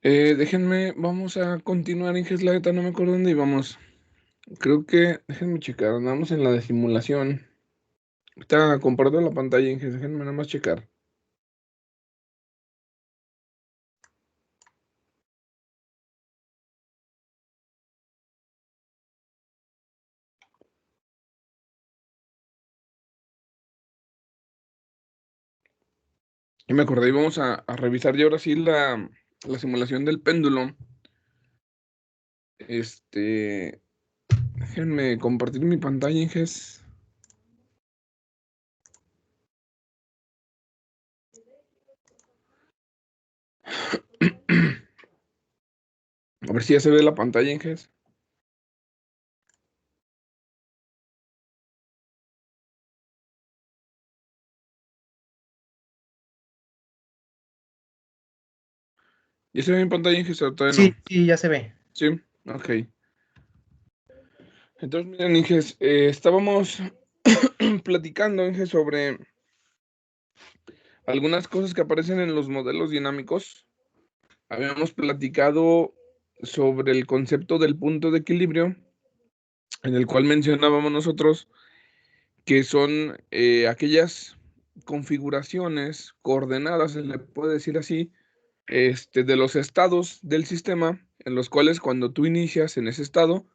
Déjenme, vamos a continuar en Geslata, no me acuerdo dónde íbamos. Creo que, déjenme checar, andamos en la de simulación. Ahorita comparto la pantalla en déjenme nada más checar. Y me acordé, íbamos a revisar ya ahora sí la simulación del péndulo. Déjenme compartir mi pantalla en A ver si ya se ve la pantalla en ¿Ya se ve mi pantalla en o todavía Sí, no? sí, ya se ve. Sí, ok. Entonces, miren, Inges, estábamos platicando, Inges, sobre algunas cosas que aparecen en los modelos dinámicos. Habíamos platicado sobre el concepto del punto de equilibrio, en el cual mencionábamos nosotros que son aquellas configuraciones coordenadas, se le puede decir así, de los estados del sistema, en los cuales cuando tú inicias en ese estado,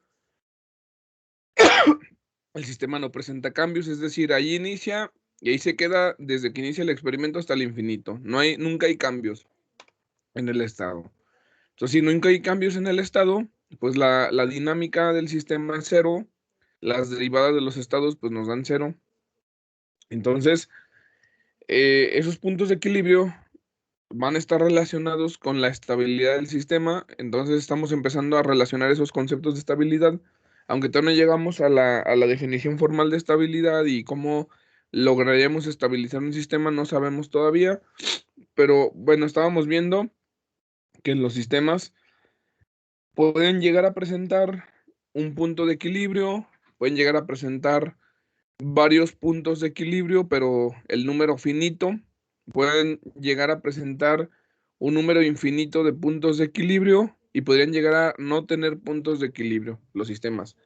el sistema no presenta cambios, es decir, ahí inicia y ahí se queda desde que inicia el experimento hasta el infinito. Nunca hay cambios en el estado. Entonces, si nunca hay cambios en el estado, pues la dinámica del sistema es cero, las derivadas de los estados pues nos dan cero. Entonces, esos puntos de equilibrio van a estar relacionados con la estabilidad del sistema. Entonces, estamos empezando a relacionar esos conceptos de estabilidad, aunque todavía no llegamos a la definición formal de estabilidad y cómo lograríamos estabilizar un sistema, no sabemos todavía. Pero bueno, estábamos viendo que en los sistemas pueden llegar a presentar un punto de equilibrio, pueden llegar a presentar varios puntos de equilibrio, pero el número finito, pueden llegar a presentar un número infinito de puntos de equilibrio y podrían llegar a no tener puntos de equilibrio los sistemas.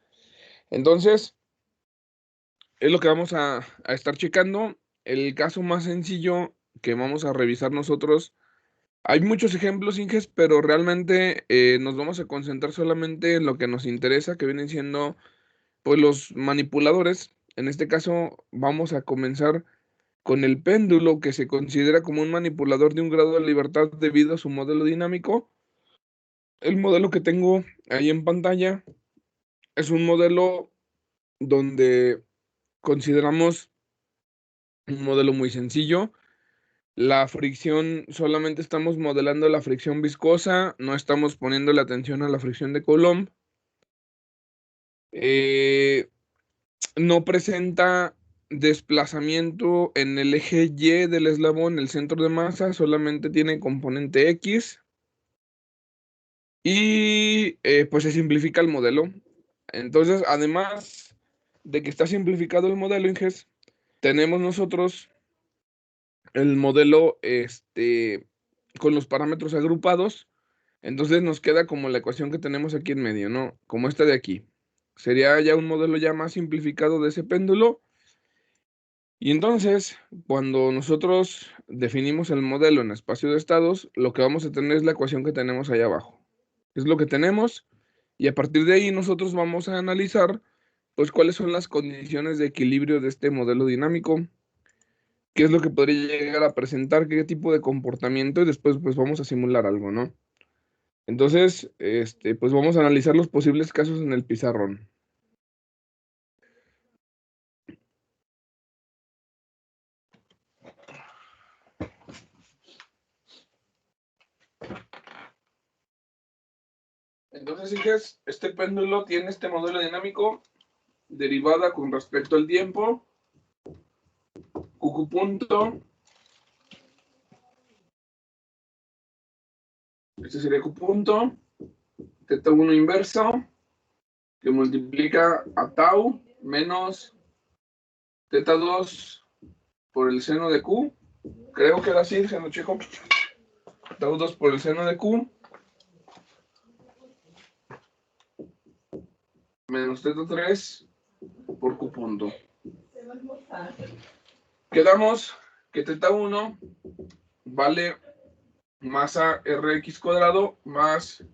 Entonces, es lo que vamos a estar checando. El caso más sencillo que vamos a revisar nosotros. Hay muchos ejemplos, Inges, pero realmente nos vamos a concentrar solamente en lo que nos interesa, que vienen siendo pues los manipuladores. En este caso vamos a comenzar con el péndulo, que se considera como un manipulador de un grado de libertad debido a su modelo dinámico. El modelo que tengo ahí en pantalla es un modelo donde consideramos un modelo muy sencillo. La fricción, solamente estamos modelando la fricción viscosa, no estamos poniendo la atención a la fricción de Coulomb. Eh, no presenta desplazamiento en el eje Y del eslabón, el centro de masa, solamente tiene componente X. Y pues se simplifica el modelo. Entonces, además de que está simplificado el modelo, Inges, tenemos nosotros el modelo con los parámetros agrupados. Entonces nos queda como la ecuación que tenemos aquí en medio, ¿no? Como esta de aquí. Sería ya un modelo ya más simplificado de ese péndulo. Y entonces, cuando nosotros definimos el modelo en espacio de estados, lo que vamos a tener es la ecuación que tenemos allá abajo. Es lo que tenemos y a partir de ahí nosotros vamos a analizar, pues, cuáles son las condiciones de equilibrio de este modelo dinámico, qué es lo que podría llegar a presentar, qué tipo de comportamiento y después, pues, vamos a simular algo, ¿no? Entonces, pues vamos a analizar los posibles casos en el pizarrón. Entonces, fíjense, este péndulo tiene este modelo dinámico, derivada con respecto al tiempo, QQ punto, este sería Q punto, teta 1 inverso, que multiplica a tau menos teta 2 por el seno de Q. Creo que era así, se lo checo. Tau 2 por el seno de Q. menos teta 3 por Q punto. Quedamos que teta 1 vale masa Rx cuadrado más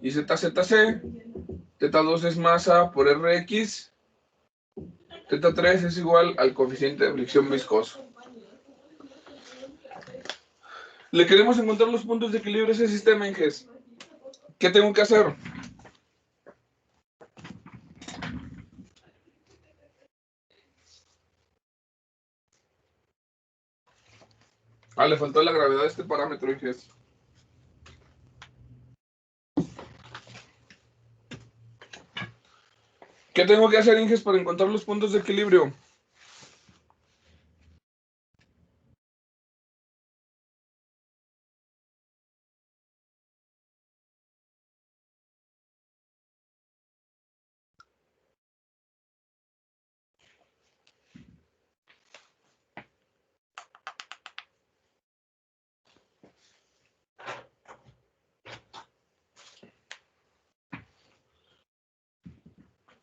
IZZC. Teta 2 es masa por Rx. Teta 3 es igual al coeficiente de fricción viscoso. Le queremos encontrar los puntos de equilibrio a ese sistema, Inges. ¿Qué tengo que hacer? Le faltó la gravedad de este parámetro, Inges. ¿Qué tengo que hacer, Inges, para encontrar los puntos de equilibrio?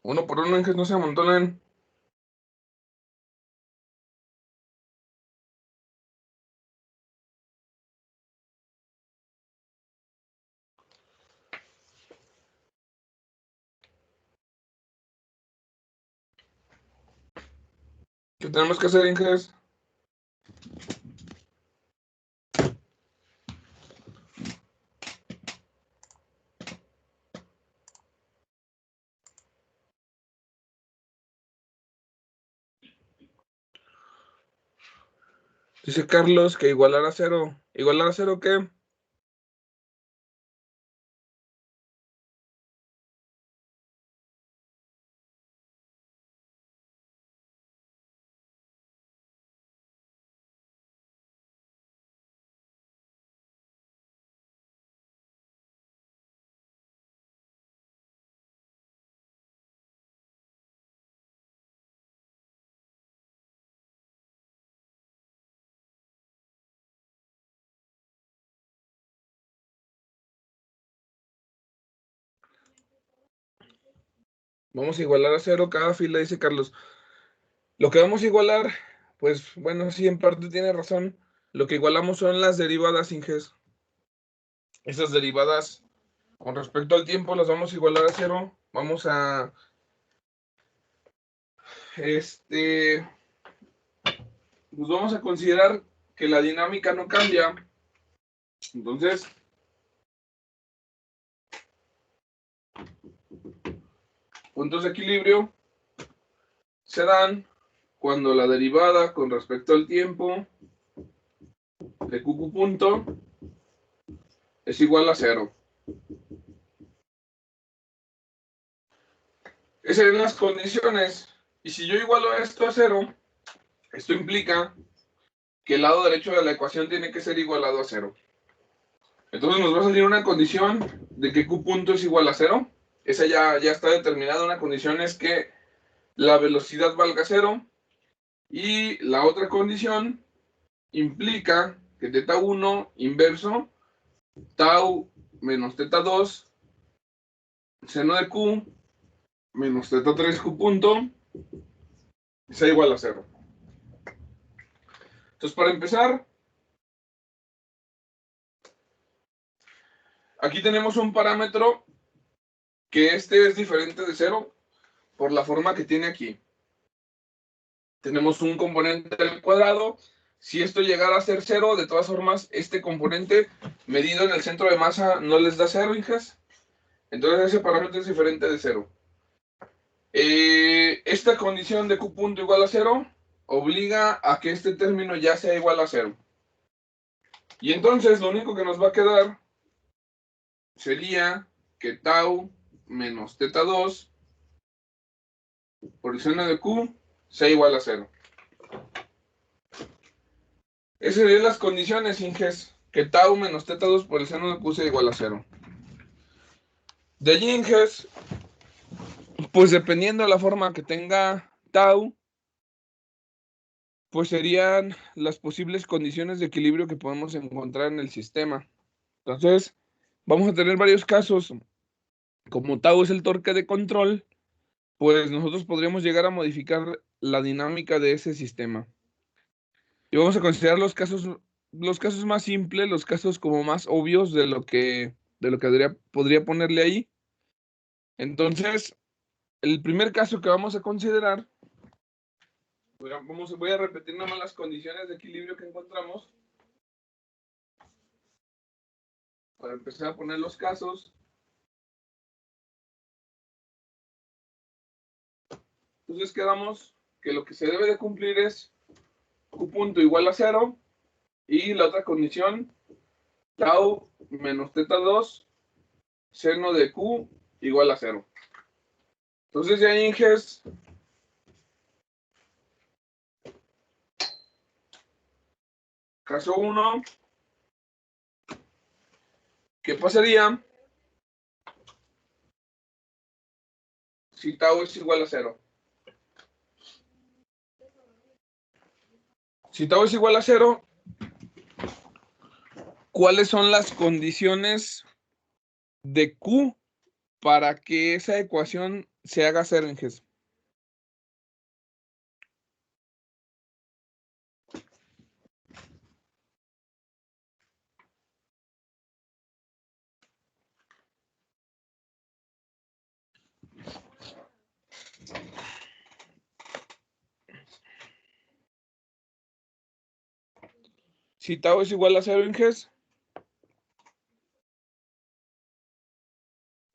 Uno por uno, Inges, no se amontonen. ¿Qué tenemos que hacer, Inges? Dice Carlos que igualar a cero. ¿Igualar a cero qué? Vamos a igualar a cero cada fila, dice Carlos. Lo que vamos a igualar, pues bueno, sí, en parte tiene razón. Lo que igualamos son las derivadas, Inges. Esas derivadas, con respecto al tiempo, las vamos a igualar a cero. Vamos a, pues vamos a considerar que la dinámica no cambia. Entonces, puntos de equilibrio se dan cuando la derivada con respecto al tiempo de QQ punto es igual a cero. Esas serían las condiciones. Y si yo igualo esto a cero, esto implica que el lado derecho de la ecuación tiene que ser igualado a cero. Entonces nos va a salir una condición de que Q punto es igual a cero. Esa ya está determinada. Una condición es que la velocidad valga cero. Y la otra condición implica que teta 1 inverso, tau menos teta 2, seno de Q menos teta 3 Q punto, sea igual a cero. Entonces, para empezar, aquí tenemos un parámetro que este es diferente de cero por la forma que tiene aquí. Tenemos un componente al cuadrado. Si esto llegara a ser cero, de todas formas, este componente medido en el centro de masa no les da cero, hijas. Entonces ese parámetro es diferente de cero. Esta condición de Q punto igual a cero obliga a que este término ya sea igual a cero. Y entonces lo único que nos va a quedar sería que tau menos teta 2 por el seno de Q sea igual a cero. Esas serían las condiciones, Inges, que tau menos teta 2 por el seno de Q sea igual a cero. De allí, Inges, pues dependiendo de la forma que tenga tau, pues serían las posibles condiciones de equilibrio que podemos encontrar en el sistema. Entonces, vamos a tener varios casos. como tau es el torque de control, pues nosotros podríamos llegar a modificar la dinámica de ese sistema. Y vamos a considerar los casos más simples, los casos como más obvios de lo que podría ponerle ahí. Entonces, el primer caso que vamos a considerar, voy a repetir nada más las condiciones de equilibrio que encontramos para empezar a poner los casos. Entonces quedamos que lo que se debe de cumplir es Q punto igual a 0 y la otra condición, tau menos teta 2 seno de Q igual a 0. Entonces ya Inges, caso 1, ¿qué pasaría si tau es igual a 0? Si tau es igual a 0, ¿cuáles son las condiciones de Q para que esa ecuación se haga 0, Inges? Si tau es igual a 0, Inges,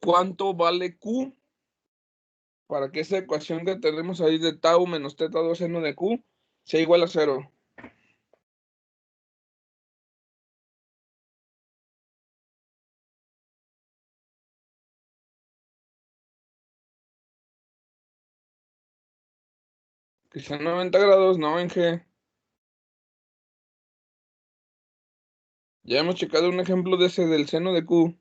¿cuánto vale Q para que esa ecuación que tenemos ahí de tau menos teta 2 seno de Q sea igual a 0? Que sea 90 grados, no, Inge. Ya hemos checado un ejemplo de ese del seno de Q.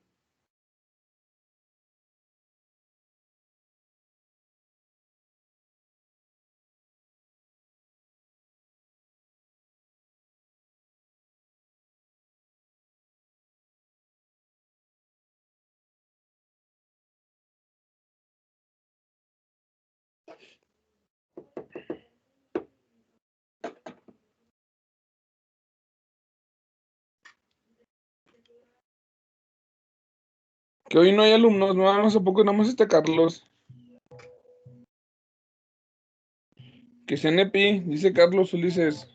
Que hoy no hay alumnos, no vamos a poco, nada más este Carlos. Que sea NPI, dice Carlos Ulises.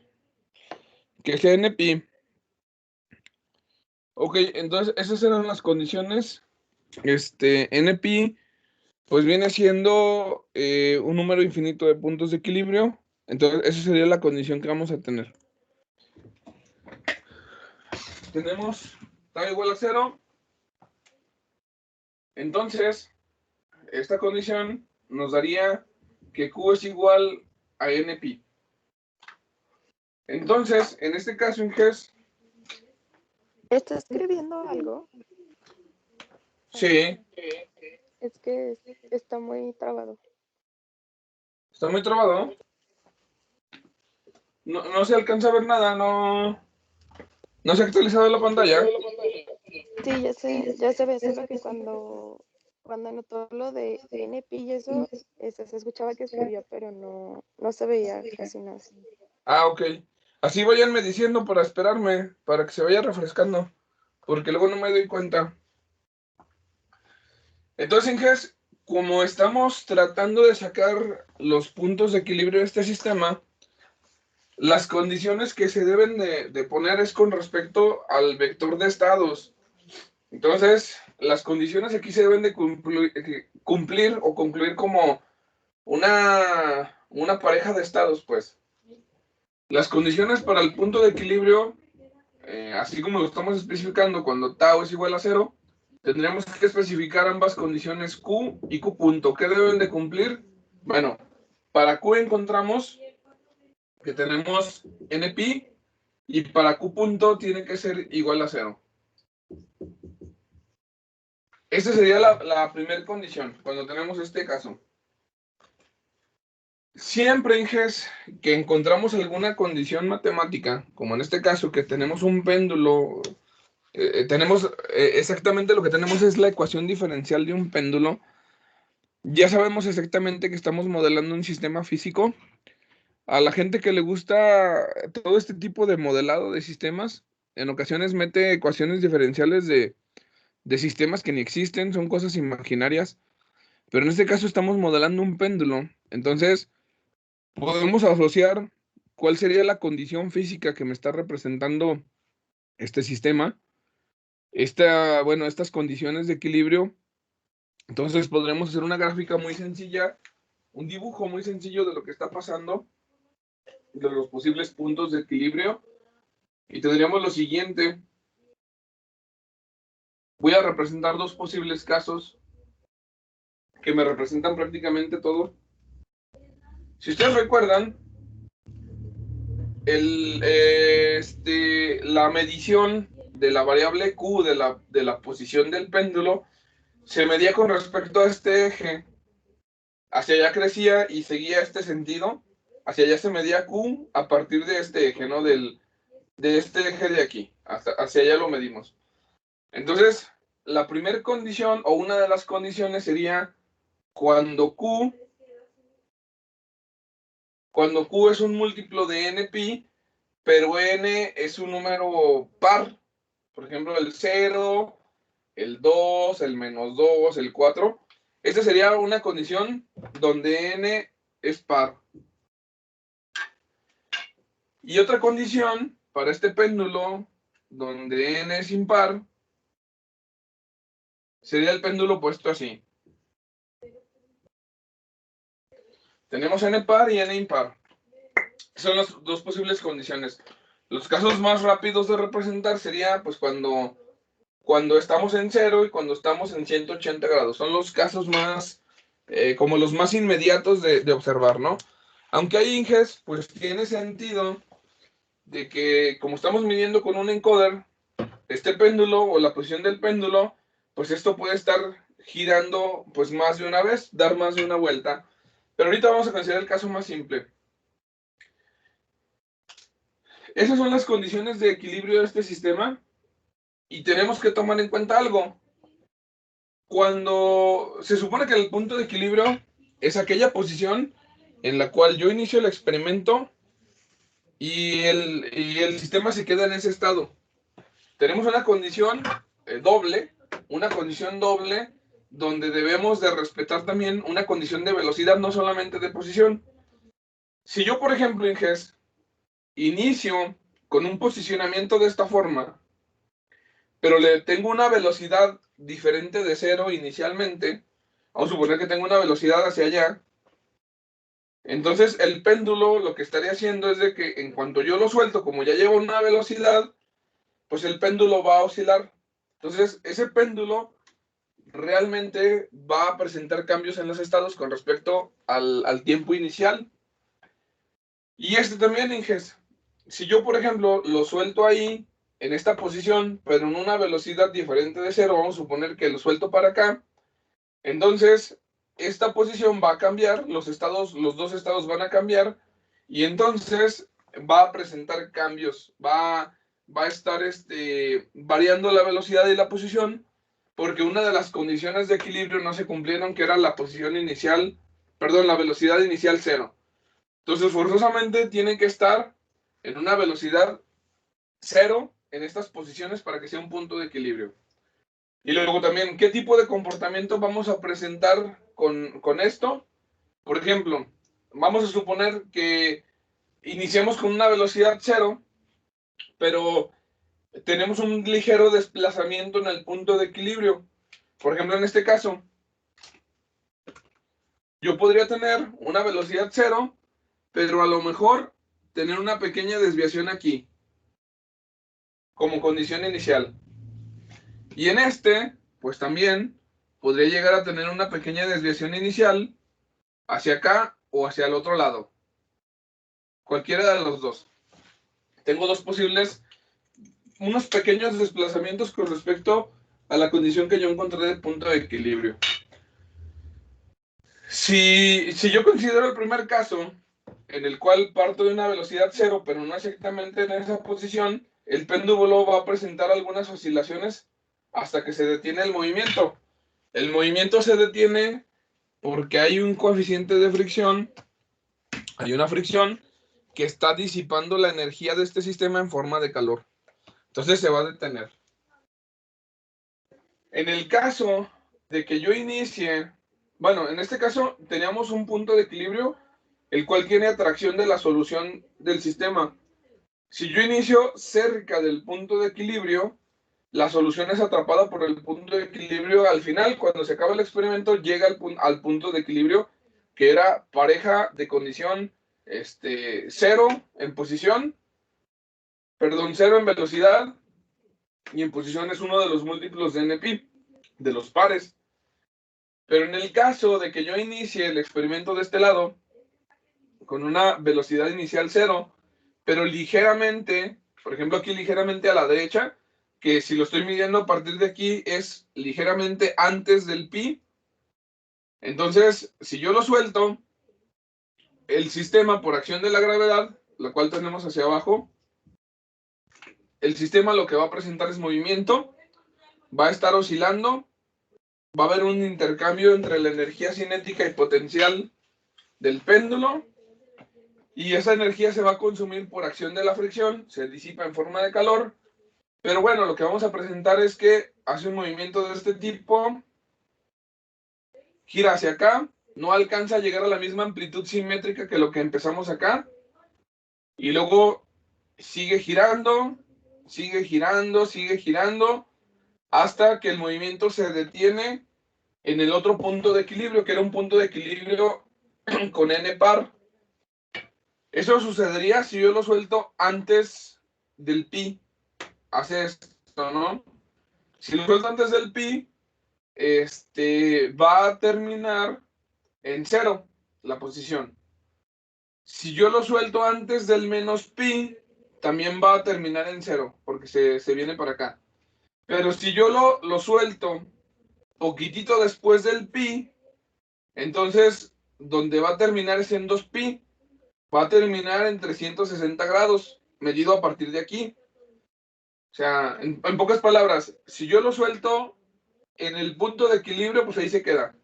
Que sea NPI. Ok, entonces esas eran las condiciones. NPI, pues viene siendo un número infinito de puntos de equilibrio. Entonces, esa sería la condición que vamos a tener. Tenemos tau igual a 0. Entonces, esta condición nos daría que Q es igual a NPI. Entonces, en este caso, Inges. ¿Está escribiendo algo? Sí. Es que está muy trabado. ¿Está muy trabado? No se alcanza a ver nada, no se ha actualizado la pantalla. Sí, ya se ve, solo que cuando anotó lo de NP y eso, se escuchaba que escribía, pero no se veía casi nada. Ah, ok. Así váyanme diciendo para esperarme, para que se vaya refrescando, porque luego no me doy cuenta. Entonces, Inges, como estamos tratando de sacar los puntos de equilibrio de este sistema, las condiciones que se deben de poner es con respecto al vector de estados. Entonces, las condiciones aquí se deben de cumplir o concluir como una pareja de estados, pues. Las condiciones para el punto de equilibrio, así como lo estamos especificando, cuando tau es igual a 0, tendríamos que especificar ambas condiciones Q y Q punto. ¿Qué deben de cumplir? Bueno, para Q encontramos que tenemos NPi y para Q punto tiene que ser igual a 0. Esa sería la primera condición cuando tenemos este caso. Siempre, Inges, que encontramos alguna condición matemática, como en este caso que tenemos un péndulo Tenemos exactamente lo que tenemos es la ecuación diferencial de un péndulo. Ya sabemos exactamente que estamos modelando un sistema físico. A la gente que le gusta todo este tipo de modelado de sistemas, en ocasiones mete ecuaciones diferenciales de sistemas que ni existen, son cosas imaginarias, pero en este caso estamos modelando un péndulo. Entonces, podemos asociar cuál sería la condición física que me está representando este sistema, bueno, estas condiciones de equilibrio. Entonces, podremos hacer una gráfica muy sencilla, un dibujo muy sencillo de lo que está pasando, de los posibles puntos de equilibrio. Y tendríamos lo siguiente. Voy a representar dos posibles casos que me representan prácticamente todo. Si ustedes recuerdan, la medición de la variable Q de la posición del péndulo se medía con respecto a este eje. Hacia allá crecía y seguía este sentido. Hacia allá se medía Q a partir de este eje, ¿no? De este eje de aquí. Hacia allá lo medimos. Entonces, la primera condición o una de las condiciones sería cuando Q es un múltiplo de npi, pero n es un número par. Por ejemplo, el 0, el 2, el -2, el 4. Esta sería una condición donde n es par. Y otra condición para este péndulo donde n es impar sería el péndulo puesto así. Tenemos n par y n impar. Son las dos posibles condiciones. Los casos más rápidos de representar sería pues cuando estamos en 0 y cuando estamos en 180 grados. Son los casos más, como los más inmediatos de observar, ¿no? Aunque hay inges, pues tiene sentido de que como estamos midiendo con un encoder, este péndulo o la posición del péndulo, pues esto puede estar girando pues más de una vez, dar más de una vuelta. Pero ahorita vamos a considerar el caso más simple. Esas son las condiciones de equilibrio de este sistema y tenemos que tomar en cuenta algo. Cuando se supone que el punto de equilibrio es aquella posición en la cual yo inicio el experimento y el sistema se queda en ese estado. Tenemos una condición doble, donde debemos de respetar también una condición de velocidad, no solamente de posición. Si yo, por ejemplo, Inges, inicio con un posicionamiento de esta forma, pero le tengo una velocidad diferente de 0 inicialmente, vamos a suponer que tengo una velocidad hacia allá, entonces el péndulo lo que estaría haciendo es de que en cuanto yo lo suelto, como ya lleva una velocidad, pues el péndulo va a oscilar. Entonces ese péndulo realmente va a presentar cambios en los estados con respecto al tiempo inicial. Y este también, Inges, si yo por ejemplo lo suelto ahí, en esta posición, pero en una velocidad diferente de 0, vamos a suponer que lo suelto para acá, entonces esta posición va a cambiar, los dos estados van a cambiar, y entonces va a presentar cambios, va a estar variando la velocidad y la posición, porque una de las condiciones de equilibrio no se cumplieron, que era la posición inicial, perdón, la velocidad inicial 0. Entonces forzosamente tiene que estar en una velocidad 0 en estas posiciones para que sea un punto de equilibrio. Y luego también, ¿qué tipo de comportamiento vamos a presentar con esto? Por ejemplo, vamos a suponer que iniciamos con una velocidad 0, pero tenemos un ligero desplazamiento en el punto de equilibrio. Por ejemplo, en este caso, yo podría tener una velocidad 0, pero a lo mejor tener una pequeña desviación aquí, como condición inicial. Y en pues también podría llegar a tener una pequeña desviación inicial hacia acá o hacia el otro lado. Cualquiera de los dos. Tengo dos posibles, unos pequeños desplazamientos con respecto a la condición que yo encontré de punto de equilibrio. Si yo considero el primer caso, en el cual parto de una velocidad 0, pero no exactamente en esa posición, el péndulo va a presentar algunas oscilaciones hasta que se detiene el movimiento. El movimiento se detiene porque hay un coeficiente de fricción, hay una fricción que está disipando la energía de este sistema en forma de calor. Entonces se va a detener. En el caso de que yo inicie, bueno, en este caso teníamos un punto de equilibrio, el cual tiene atracción de la solución del sistema. Si yo inicio cerca del punto de equilibrio, la solución es atrapada por el punto de equilibrio. Al final, cuando se acaba el experimento, llega al punto de equilibrio, que era pareja de condición cero en posición, perdón, cero en velocidad, y en posición es uno de los múltiplos de NP, de los pares. Pero en el caso de que yo inicie el experimento de este lado, con una velocidad inicial cero, pero ligeramente, por ejemplo aquí ligeramente a la derecha, que si lo estoy midiendo a partir de aquí es ligeramente antes del pi, entonces si yo lo suelto, el sistema por acción de la gravedad, la cual tenemos hacia abajo, el sistema lo que va a presentar es movimiento, va a estar oscilando, va a haber un intercambio entre la energía cinética y potencial del péndulo, y esa energía se va a consumir por acción de la fricción, se disipa en forma de calor, pero bueno, lo que vamos a presentar es que hace un movimiento de este tipo, gira hacia acá, no alcanza a llegar a la misma amplitud simétrica que lo que empezamos acá, y luego sigue girando, sigue girando, sigue girando, hasta que el movimiento se detiene en el otro punto de equilibrio, que era un punto de equilibrio con n par. Eso sucedería si yo lo suelto antes del pi. Hace esto, ¿no? Si lo suelto antes del pi, va a terminar en cero la posición. Si yo lo suelto antes del menos pi, también va a terminar en cero, porque se viene para acá. Pero si yo lo suelto poquitito después del pi, entonces donde va a terminar es en 2pi, va a terminar en 360 grados, medido a partir de aquí. O sea, en pocas palabras, si yo lo suelto en el punto de equilibrio, pues ahí se queda.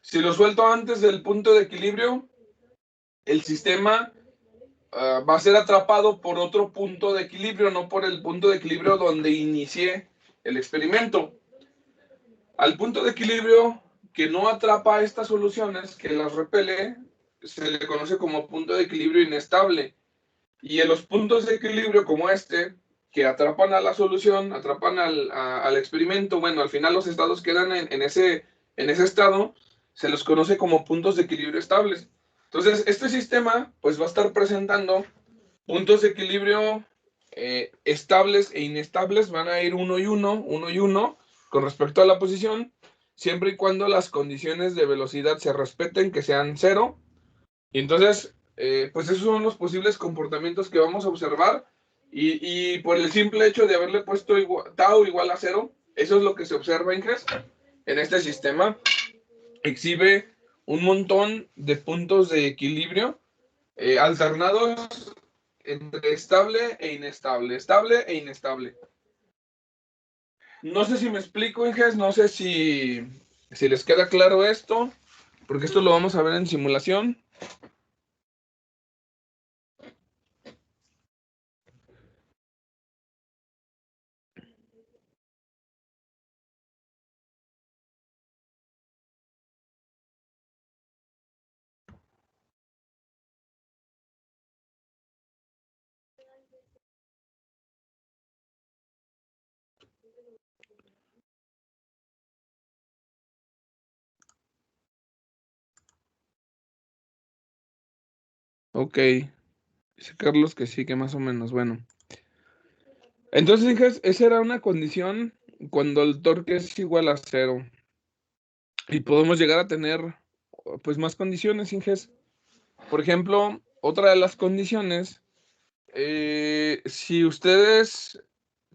Si lo suelto antes del punto de equilibrio, el sistema va a ser atrapado por otro punto de equilibrio, no por el punto de equilibrio donde inicié el experimento. Al punto de equilibrio que no atrapa estas soluciones, que las repele, se le conoce como punto de equilibrio inestable. Y en los puntos de equilibrio como este, que atrapan a la solución, atrapan al experimento, bueno, al final los estados quedan en ese estado, se los conoce como puntos de equilibrio estables. Entonces, este sistema pues va a estar presentando puntos de equilibrio estables e inestables, van a ir uno y uno, con respecto a la posición, siempre y cuando las condiciones de velocidad se respeten, que sean cero. Y entonces, pues esos son los posibles comportamientos que vamos a observar. Y por el simple hecho de haberle puesto tau igual a cero, eso es lo que se observa, Inges, en este sistema. Exhibe un montón de puntos de equilibrio alternados entre estable e inestable, estable e inestable. No sé si me explico, Inges, no sé si les queda claro esto, porque esto lo vamos a ver en simulación. Ok, dice Carlos que sí, que más o menos, bueno. Entonces, Inges, esa era una condición cuando el torque es igual a cero. Y podemos llegar a tener, pues, más condiciones, Inges. Por ejemplo, otra de las condiciones, si ustedes,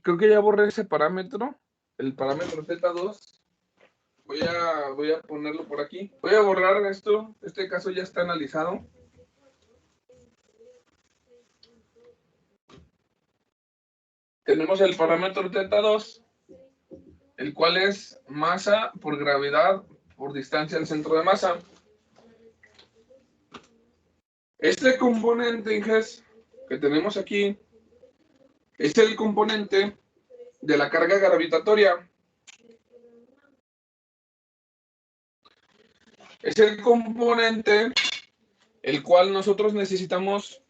creo que ya borré ese parámetro, el parámetro θ2. Voy a ponerlo por aquí. Voy a borrar esto. Este caso ya está analizado. tenemos el parámetro θ2, el cual es masa por gravedad por distancia al centro de masa. Este componente, Inges, que tenemos aquí, es el componente de la carga gravitatoria. Es el componente el cual nosotros necesitamos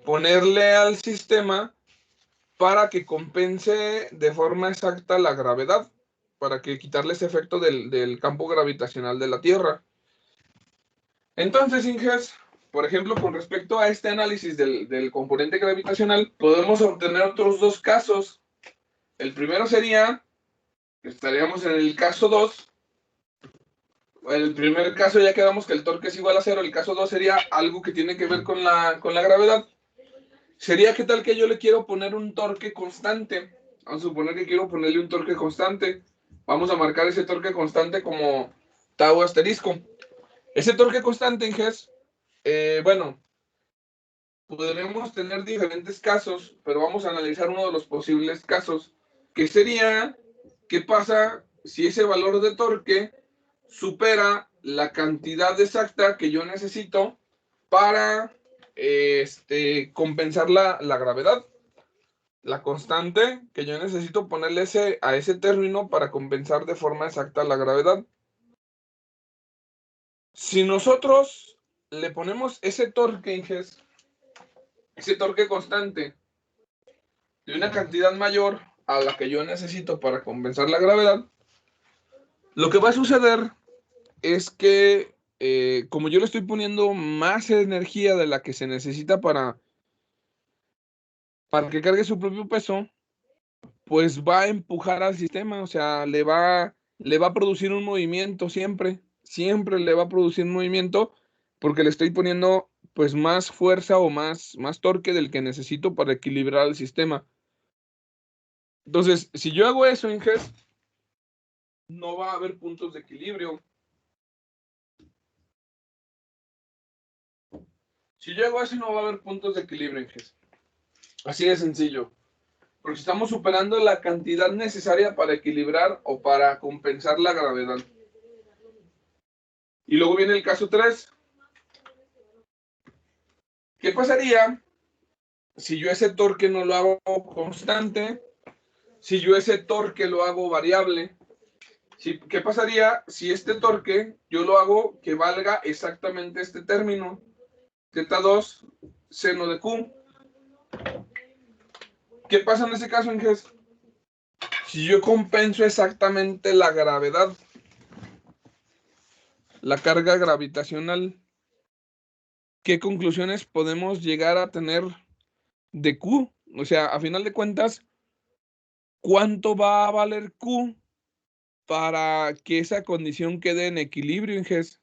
ponerle al sistema para que compense de forma exacta la gravedad, para que quitarle ese efecto del campo gravitacional de la Tierra. Entonces, Inges, por ejemplo, con respecto a este análisis del componente gravitacional, podemos obtener otros dos casos. El primero sería, estaríamos en el caso 2. En el primer caso ya quedamos que el torque es igual a cero. El caso 2 sería algo que tiene que ver con la gravedad. Sería que tal que yo le quiero poner un torque constante. Vamos a suponer que quiero ponerle un torque constante. Vamos a marcar ese torque constante como tau asterisco. Ese torque constante, Inges, bueno, podremos tener diferentes casos, pero vamos a analizar uno de los posibles casos, que sería, ¿qué pasa si ese valor de torque supera la cantidad exacta que yo necesito para compensar la gravedad? La constante que yo necesito ponerle a ese término para compensar de forma exacta la gravedad. Si nosotros le ponemos ese torque, Inges, ese torque constante de una cantidad mayor a la que yo necesito para compensar la gravedad, lo que va a suceder es que como yo le estoy poniendo más energía de la que se necesita para que cargue su propio peso, pues va a empujar al sistema, o sea, le va a producir un movimiento siempre le va a producir un movimiento porque le estoy poniendo pues más fuerza o más torque del que necesito para equilibrar el sistema. Entonces, si yo hago eso, Inges, no va a haber puntos de equilibrio. Si yo hago eso, no va a haber puntos de equilibrio, Inges. Así de sencillo. Porque estamos superando la cantidad necesaria para equilibrar o para compensar la gravedad. Y luego viene el caso 3. ¿Qué pasaría si yo ese torque no lo hago constante? Si yo ese torque lo hago variable. ¿Qué pasaría si este torque yo lo hago que valga exactamente este término? θ2 seno de Q. ¿Qué pasa en ese caso, Inges? Si yo compenso exactamente la gravedad, la carga gravitacional, ¿qué conclusiones podemos llegar a tener de Q? O sea, a final de cuentas, ¿cuánto va a valer Q para que esa condición quede en equilibrio, Inges?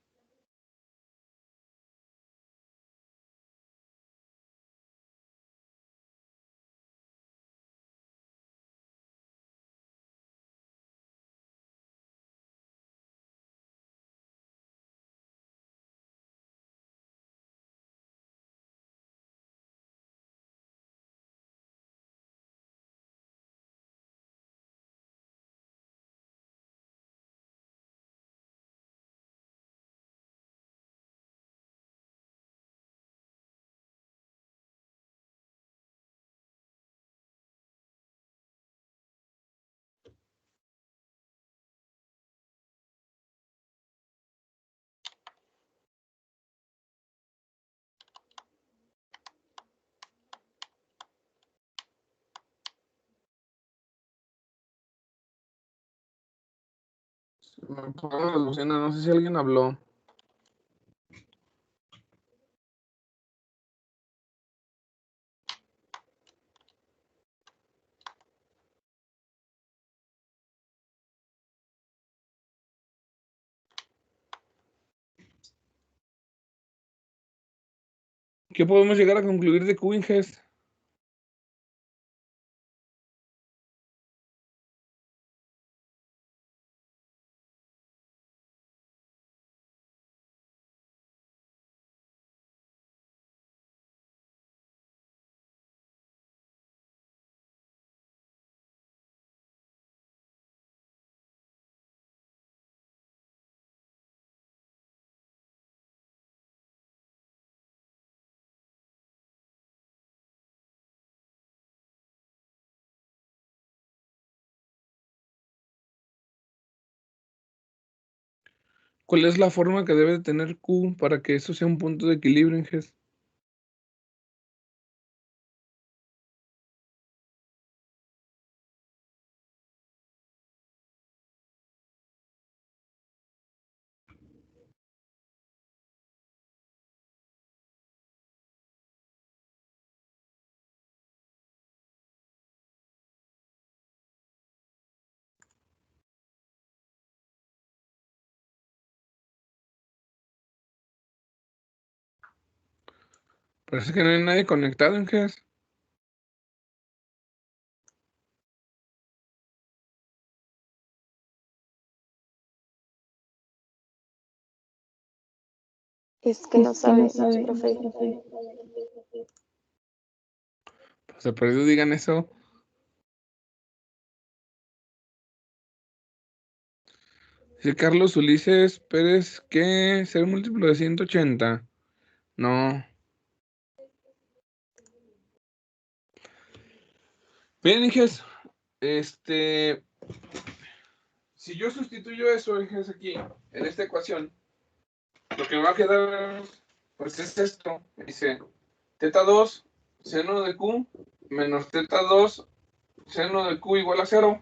Me apagaron las bocinas, no sé si alguien habló. ¿Qué podemos llegar a concluir de Q, Inges? ¿Cuál es la forma que debe de tener Q para que eso sea un punto de equilibrio, Inges? Parece que no hay nadie conectado, Inges. Es que no sabemos, profe. Pues de perdido digan eso. Dice Carlos Ulises Pérez que ser múltiplo de 180. No. Bien, Inges. Si yo sustituyo eso, Inges, aquí, en esta ecuación, lo que me va a quedar, pues es esto. Dice, teta 2, seno de Q, menos teta 2, seno de Q igual a 0. O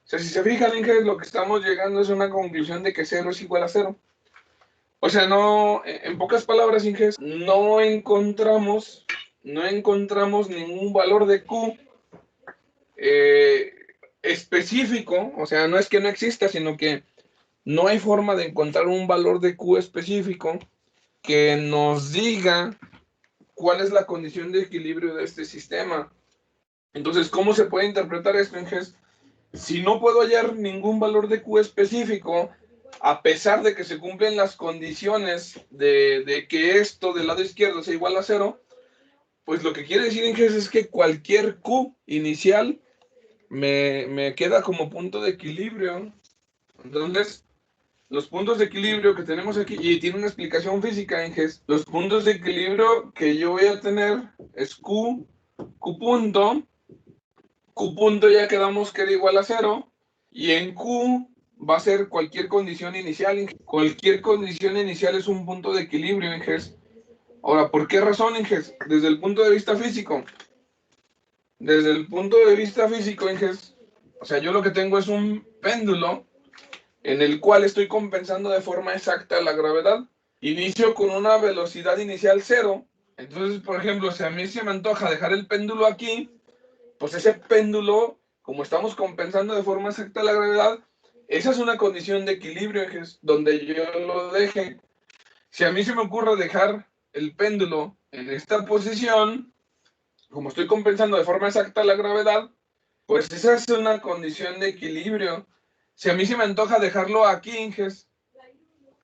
sea, si se fijan, Inges, lo que estamos llegando es una conclusión de que 0 es igual a 0. O sea, no, en pocas palabras, Inges, no encontramos ningún valor de Q específico. O sea, no es que no exista, sino que no hay forma de encontrar un valor de Q específico que nos diga cuál es la condición de equilibrio de este sistema. Entonces, ¿cómo se puede interpretar esto, Inges? Si no puedo hallar ningún valor de Q específico, a pesar de que se cumplen las condiciones de que esto del lado izquierdo sea igual a 0, pues lo que quiere decir, Inges, es que cualquier Q inicial me queda como punto de equilibrio. Entonces, los puntos de equilibrio que tenemos aquí, y tiene una explicación física, Inges, los puntos de equilibrio que yo voy a tener es Q punto, Q punto ya quedamos que era igual a 0, y en Q va a ser cualquier condición inicial, Inges. Cualquier condición inicial es un punto de equilibrio, Inges. Ahora, ¿por qué razón, Inges? Desde el punto de vista físico. Desde el punto de vista físico, Inges, o sea, yo lo que tengo es un péndulo en el cual estoy compensando de forma exacta la gravedad. Inicio con una velocidad inicial 0. Entonces, por ejemplo, si a mí se me antoja dejar el péndulo aquí, pues ese péndulo, como estamos compensando de forma exacta la gravedad, esa es una condición de equilibrio, donde yo lo deje. Si a mí se me ocurre dejar el péndulo en esta posición, como estoy compensando de forma exacta la gravedad, pues esa es una condición de equilibrio. Si a mí se me antoja dejarlo aquí, Inges,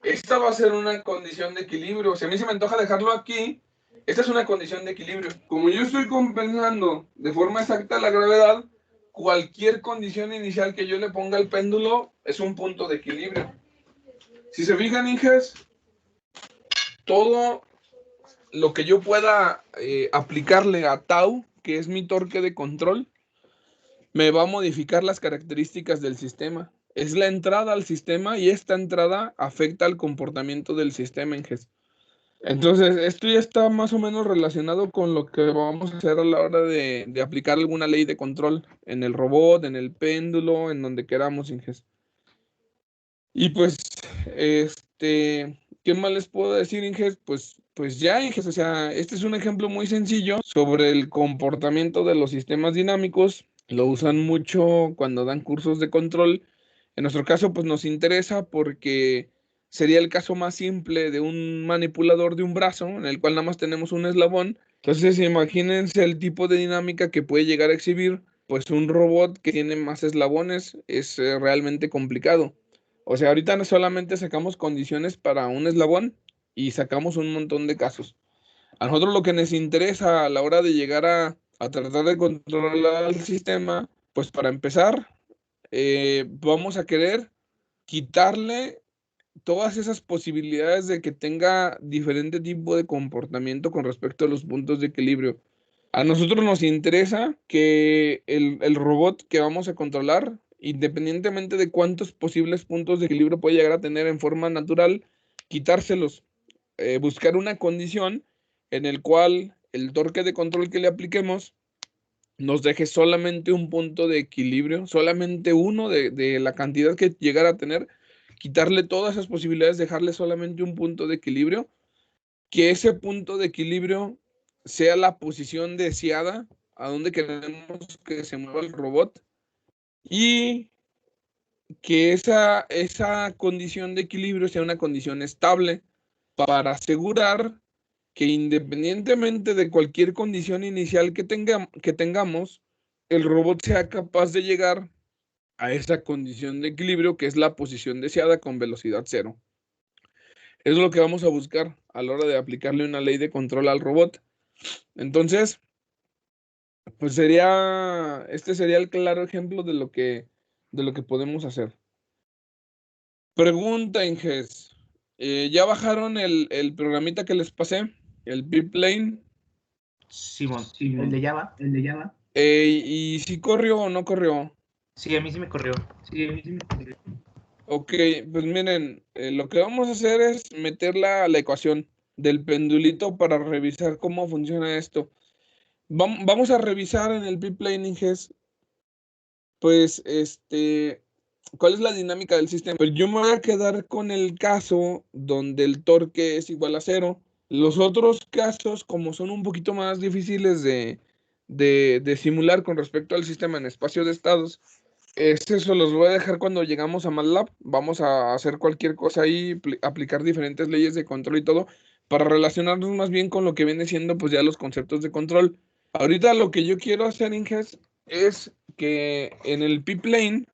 esta va a ser una condición de equilibrio. Si a mí se me antoja dejarlo aquí, esta es una condición de equilibrio. Como yo estoy compensando de forma exacta la gravedad, cualquier condición inicial que yo le ponga al péndulo es un punto de equilibrio. Si se fijan, Inges, todo lo que yo pueda aplicarle a tau, que es mi torque de control, me va a modificar las características del sistema. Es la entrada al sistema y esta entrada afecta al comportamiento del sistema, Inges. Entonces, esto ya está más o menos relacionado con lo que vamos a hacer a la hora de aplicar alguna ley de control en el robot, en el péndulo, en donde queramos, Inges. Y pues, ¿qué más les puedo decir, Inges? Pues ya, Inges, o sea, este es un ejemplo muy sencillo sobre el comportamiento de los sistemas dinámicos. Lo usan mucho cuando dan cursos de control. En nuestro caso, pues nos interesa porque sería el caso más simple de un manipulador de un brazo, en el cual nada más tenemos un eslabón. Entonces, imagínense el tipo de dinámica que puede llegar a exhibir, pues un robot que tiene más eslabones es realmente complicado. O sea, ahorita no solamente sacamos condiciones para un eslabón y sacamos un montón de casos. A nosotros lo que nos interesa a la hora de llegar a tratar de controlar el sistema, pues para empezar, vamos a querer quitarle todas esas posibilidades de que tenga diferente tipo de comportamiento con respecto a los puntos de equilibrio. A nosotros nos interesa que el robot que vamos a controlar independientemente de cuántos posibles puntos de equilibrio puede llegar a tener en forma natural, quitárselos, buscar una condición en el cual el torque de control que le apliquemos nos deje solamente un punto de equilibrio, solamente uno de la cantidad que llegara a tener, quitarle todas esas posibilidades, dejarle solamente un punto de equilibrio, que ese punto de equilibrio sea la posición deseada, a donde queremos que se mueva el robot, y que esa condición de equilibrio sea una condición estable para asegurar que independientemente de cualquier condición inicial que tengamos, el robot sea capaz de llegar a esa condición de equilibrio que es la posición deseada con velocidad cero. Eso es lo que vamos a buscar a la hora de aplicarle una ley de control al robot. Entonces, pues este sería el claro ejemplo de lo que podemos hacer. Pregunta, Inges. ¿Ya bajaron el programita que les pasé? El biplane. Simón, el de Java. ¿Y si corrió o no corrió? Sí, a mí sí me corrió. Ok, pues miren, lo que vamos a hacer es meter la ecuación del pendulito para revisar cómo funciona esto. Vamos a revisar en el biplane, Inges, pues, ¿cuál es la dinámica del sistema? Pues yo me voy a quedar con el caso donde el torque es igual a cero. Los otros casos, como son un poquito más difíciles de simular con respecto al sistema en espacio de estados, eso los voy a dejar cuando llegamos a MATLAB. Vamos a hacer cualquier cosa ahí, aplicar diferentes leyes de control y todo, para relacionarnos más bien con lo que viene siendo pues ya los conceptos de control. Ahorita lo que yo quiero hacer, Inges, es que en el p-plane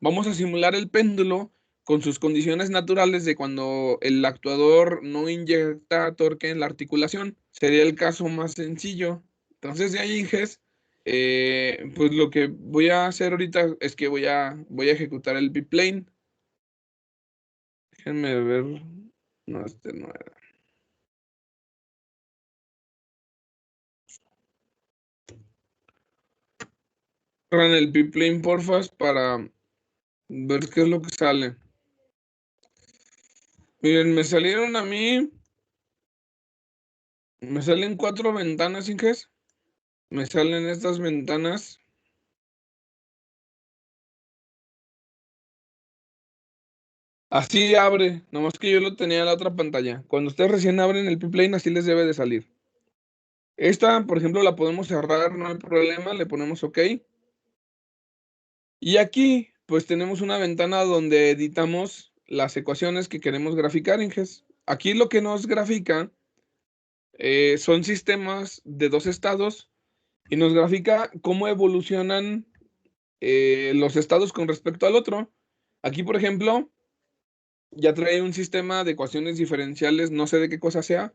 vamos a simular el péndulo con sus condiciones naturales de cuando el actuador no inyecta torque en la articulación. Sería el caso más sencillo. Entonces, de ahí, Inges, pues lo que voy a hacer ahorita es que voy a ejecutar el biplane. Déjenme ver. No, este no era. Corran el biplane, porfas, para ver qué es lo que sale. Miren, me salieron a mí. Me salen 4 ventanas, Inges. Me salen estas ventanas. Así abre, nomás que yo lo tenía en la otra pantalla. Cuando ustedes recién abren el P-Plane, así les debe de salir. Esta, por ejemplo, la podemos cerrar, no hay problema, le ponemos OK. Y aquí, pues tenemos una ventana donde editamos las ecuaciones que queremos graficar, Inges. Aquí lo que nos grafica son sistemas de dos estados y nos grafica cómo evolucionan los estados con respecto al otro. Aquí, por ejemplo, ya trae un sistema de ecuaciones diferenciales, no sé de qué cosa sea,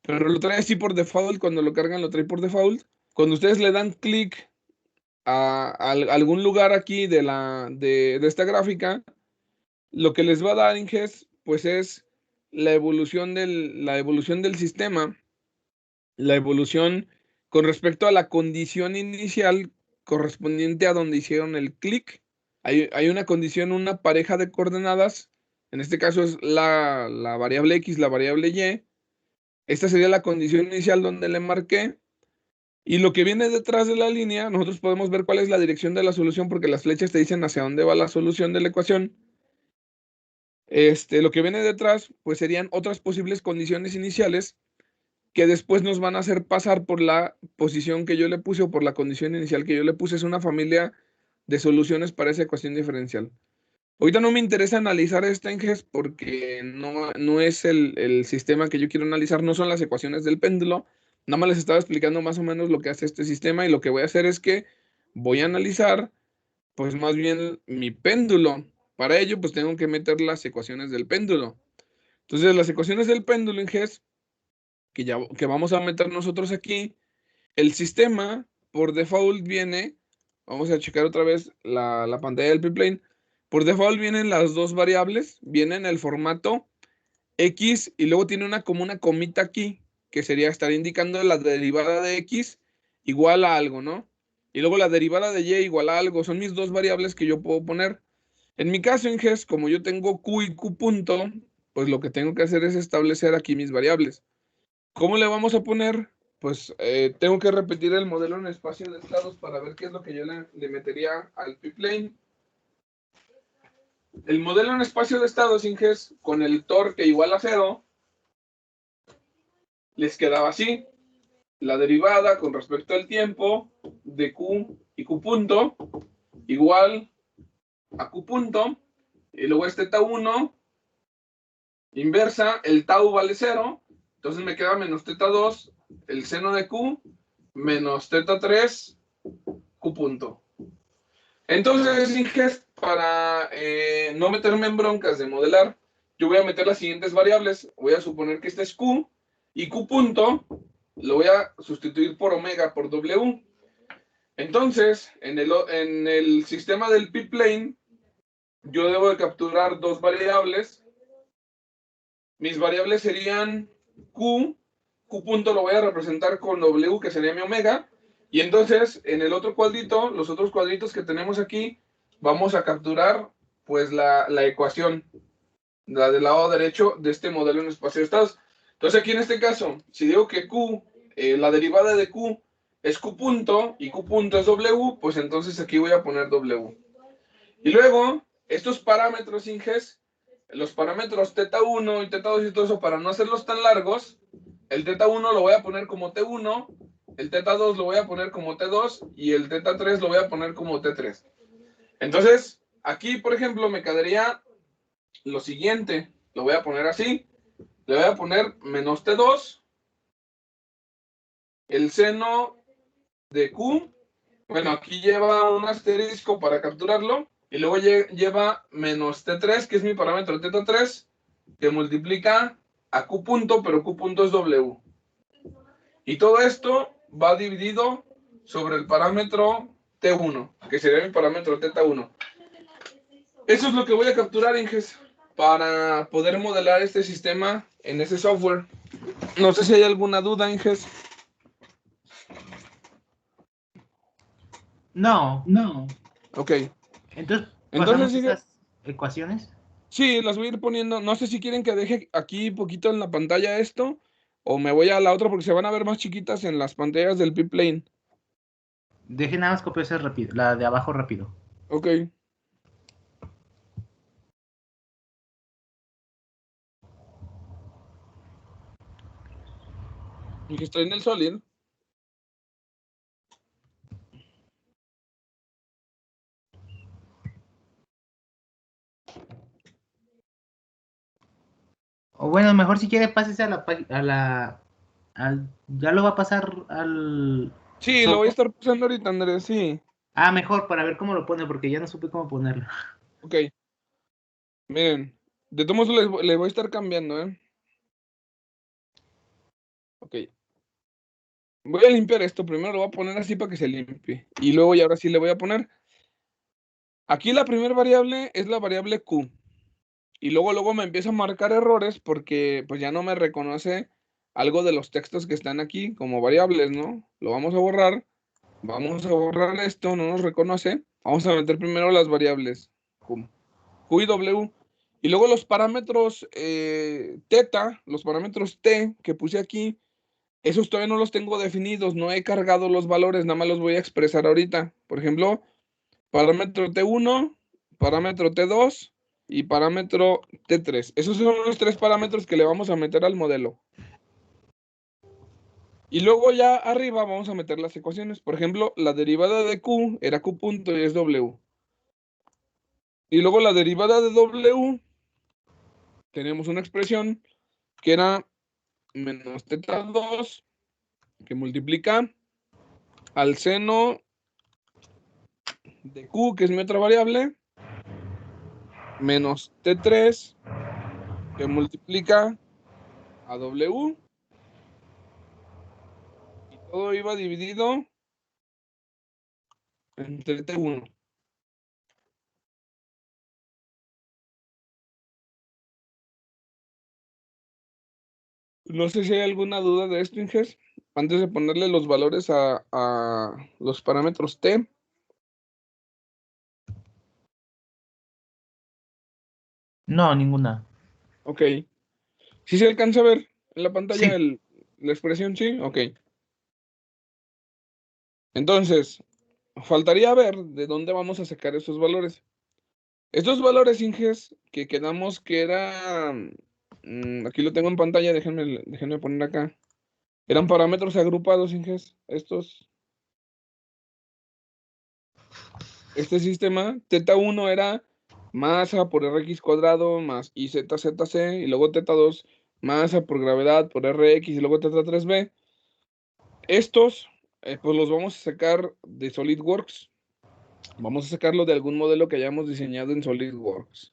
pero lo trae así por default. Cuando lo cargan, lo trae por default. Cuando ustedes le dan clic a algún lugar aquí de esta gráfica, lo que les va a dar, Inges, pues es la evolución del sistema, la evolución con respecto a la condición inicial correspondiente a donde hicieron el clic. Hay una condición, una pareja de coordenadas. En este caso es la variable X, la variable Y. Esta sería la condición inicial donde le marqué. Y lo que viene detrás de la línea, nosotros podemos ver cuál es la dirección de la solución porque las flechas te dicen hacia dónde va la solución de la ecuación. Lo que viene detrás, pues serían otras posibles condiciones iniciales que después nos van a hacer pasar por la posición que yo le puse o por la condición inicial que yo le puse. Es una familia de soluciones para esa ecuación diferencial. Ahorita no me interesa analizar esta, Inges, porque no es el sistema que yo quiero analizar, no son las ecuaciones del péndulo. Nada más les estaba explicando más o menos lo que hace este sistema, y lo que voy a hacer es que voy a analizar, pues más bien mi péndulo. Para ello, pues tengo que meter las ecuaciones del péndulo. Entonces, las ecuaciones del péndulo, Inges, que vamos a meter nosotros aquí, el sistema por default viene, vamos a checar otra vez la pantalla del P-Plane. Por default vienen las dos variables, vienen el formato X y luego tiene como una comita aquí, que sería estar indicando la derivada de X igual a algo, ¿no? y luego la derivada de y igual a algo. Son mis dos variables que yo puedo poner. En mi caso, en GES, como yo tengo Q y Q punto, pues lo que tengo que hacer es establecer aquí mis variables. ¿Cómo le vamos a poner? Pues tengo que repetir el modelo en espacio de estados para ver qué es lo que yo le metería al p-plane. El modelo en espacio de estados, Inges, con el torque igual a 0, les quedaba así. La derivada con respecto al tiempo de Q y Q punto igual a Q punto, y luego es θ1 inversa, el tau vale 0, entonces me queda menos θ2, el seno de Q, menos θ3, Q punto. Entonces, Inges, para no meterme en broncas de modelar, yo voy a meter las siguientes variables. Voy a suponer que este es Q, y Q punto lo voy a sustituir por omega, por W. Entonces, en el sistema del p-plane, yo debo de capturar dos variables. Mis variables serían Q punto lo voy a representar con W, que sería mi omega. Y entonces, en el otro cuadrito, los otros cuadritos que tenemos aquí, vamos a capturar pues la ecuación, la del lado derecho de este modelo en espacio de estados. Entonces aquí en este caso, si digo que Q, la derivada de Q es Q punto y Q punto es W, pues entonces aquí voy a poner W. Y luego, estos parámetros, Inges, los parámetros θ1 y θ2 y todo eso, para no hacerlos tan largos, el θ1 lo voy a poner como T1, el θ2 lo voy a poner como T2 y el θ3 lo voy a poner como T3. Entonces, aquí, por ejemplo, me quedaría lo siguiente. Lo voy a poner así. Le voy a poner menos T2, el seno de Q. Bueno, aquí lleva un asterisco para capturarlo. Y luego lleva menos T3, que es mi parámetro θ3, que multiplica a Q punto, pero Q punto es W. Y todo esto va dividido sobre el parámetro T1, que sería mi parámetro θ1. Eso es lo que voy a capturar, Inges, para poder modelar este sistema en ese software. No sé si hay alguna duda, Inges. No. Ok. Entonces, Entonces, pasamos sigue. estas ecuaciones. Sí, las voy a ir poniendo. No sé si quieren que deje aquí poquito en la pantalla esto, o me voy a la otra porque se van a ver más chiquitas en las pantallas del p-plane. Deje nada más copiar esa rápido, la de abajo rápido. Ok. Y que estoy en el Solid. O bueno, mejor si quiere pásese a la ya lo va a pasar al Sí, lo voy a software. estar pasando ahorita, Andrés, sí. Ah, mejor para ver cómo lo pone, porque ya no supe cómo ponerlo. Ok. Miren, de todos modos le voy a estar cambiando, ¿eh? Ok. Voy a limpiar esto. Primero lo voy a poner así para que se limpie. Y luego, y ahora sí le voy a poner. Aquí la primera variable es la variable Q. Y luego me empieza a marcar errores porque pues ya no me reconoce algo de los textos que están aquí como variables, ¿no? Lo vamos a borrar. Vamos a borrar esto, no nos reconoce. Vamos a meter primero las variables Q y W. Y luego los parámetros θ, los parámetros T que puse aquí, esos todavía no los tengo definidos, no he cargado los valores, nada más los voy a expresar ahorita. Por ejemplo, parámetro T1, parámetro T2 y parámetro T3. Esos son los tres parámetros que le vamos a meter al modelo. Y luego ya arriba vamos a meter las ecuaciones. Por ejemplo, la derivada de Q era Q punto y es W. Y luego la derivada de W, tenemos una expresión que era menos θ2, que multiplica al seno de Q, que es mi otra variable, menos T3, que multiplica a W, y todo iba dividido entre T1. No sé si hay alguna duda de esto, Inges. antes de ponerle los valores a los parámetros T. No, ninguna. Ok. ¿Sí se alcanza a ver en la pantalla Sí. la expresión? Sí, ok. Entonces, faltaría ver de dónde vamos a sacar estos valores. Estos valores, Inges, que quedamos que era... aquí lo tengo en pantalla, déjenme poner acá. Eran parámetros agrupados, Inges. Este sistema, θ1 era masa por Rx cuadrado más IZZC, y luego θ2 masa por gravedad por Rx, y luego θ3b. Estos, pues los vamos a sacar de SolidWorks. Vamos a sacarlo de algún modelo que hayamos diseñado en SolidWorks.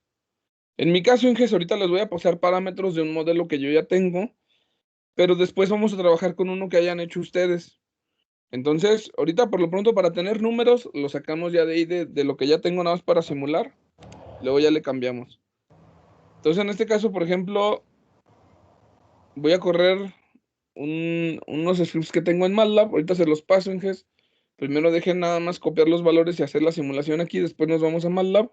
En mi caso, Inges, ahorita les voy a pasar parámetros de un modelo que yo ya tengo, pero después vamos a trabajar con uno que hayan hecho ustedes. Entonces, ahorita por lo pronto para tener números, lo sacamos ya de ahí de lo que ya tengo nada más para simular, luego ya le cambiamos. Entonces, en este caso, por ejemplo, voy a correr unos scripts que tengo en MATLAB, ahorita se los paso, Inges. Primero dejen nada más copiar los valores y hacer la simulación aquí, después nos vamos a MATLAB.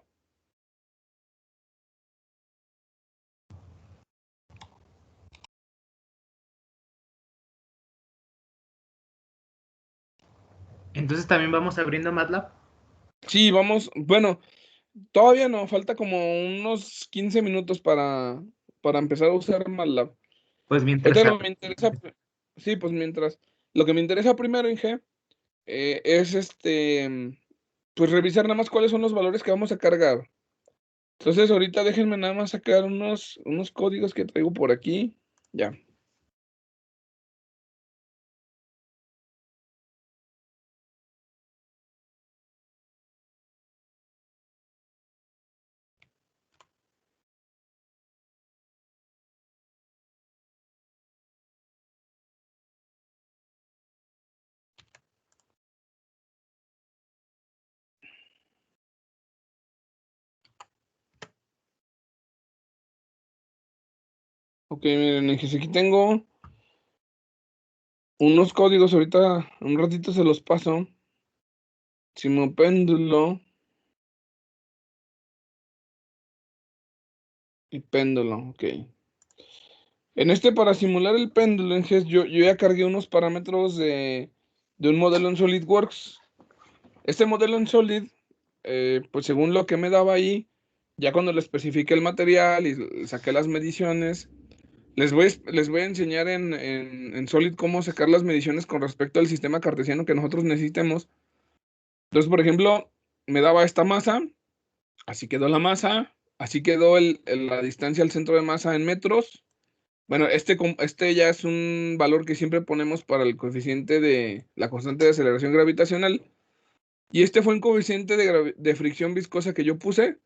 Entonces también vamos abriendo MATLAB. Sí, vamos, bueno, todavía no, falta como unos 15 minutos para empezar a usar MATLAB. Pues mientras Ahorita lo que me interesa, sí, pues mientras, lo que me interesa primero, Inge, es pues revisar nada más cuáles son los valores que vamos a cargar. Entonces, ahorita déjenme nada más sacar unos códigos que traigo por aquí. Ya. Ok, miren, Inge, aquí tengo unos códigos, ahorita un ratito se los paso. Simopéndulo y péndulo, ok. En para simular el péndulo, Inge, yo ya cargué unos parámetros de un modelo en SolidWorks. Este modelo en Solid, pues según lo que me daba ahí, ya cuando le especifiqué el material y saqué las mediciones, les voy a enseñar en Solid cómo sacar las mediciones con respecto al sistema cartesiano que nosotros necesitemos. Entonces, por ejemplo, me daba esta masa, así quedó la masa, así quedó la distancia al centro de masa en metros. Bueno, este ya es un valor que siempre ponemos para el coeficiente de la constante de aceleración gravitacional. Y este fue un coeficiente de fricción viscosa que yo puse.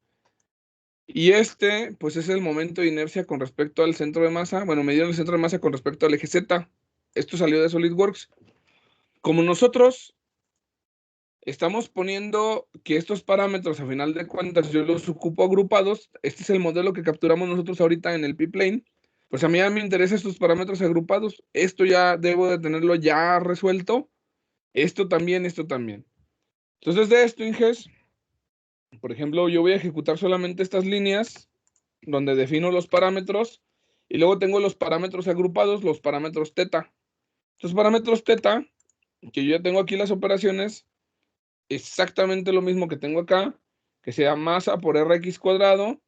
Y pues es el momento de inercia con respecto al centro de masa. Bueno, me dieron el centro de masa con respecto al eje Z. Esto salió de SolidWorks. Como nosotros estamos poniendo que estos parámetros, a final de cuentas, yo los ocupo agrupados, este es el modelo que capturamos nosotros ahorita en el P-Plane. Pues a mí ya me interesan estos parámetros agrupados. Esto ya debo de tenerlo ya resuelto. Esto también, esto también. Entonces de esto, Inges, por ejemplo, yo voy a ejecutar solamente estas líneas donde defino los parámetros y luego tengo los parámetros agrupados, los parámetros teta. Estos parámetros teta, que yo ya tengo aquí las operaciones, exactamente lo mismo que tengo acá, que sea masa por Rx cuadrado,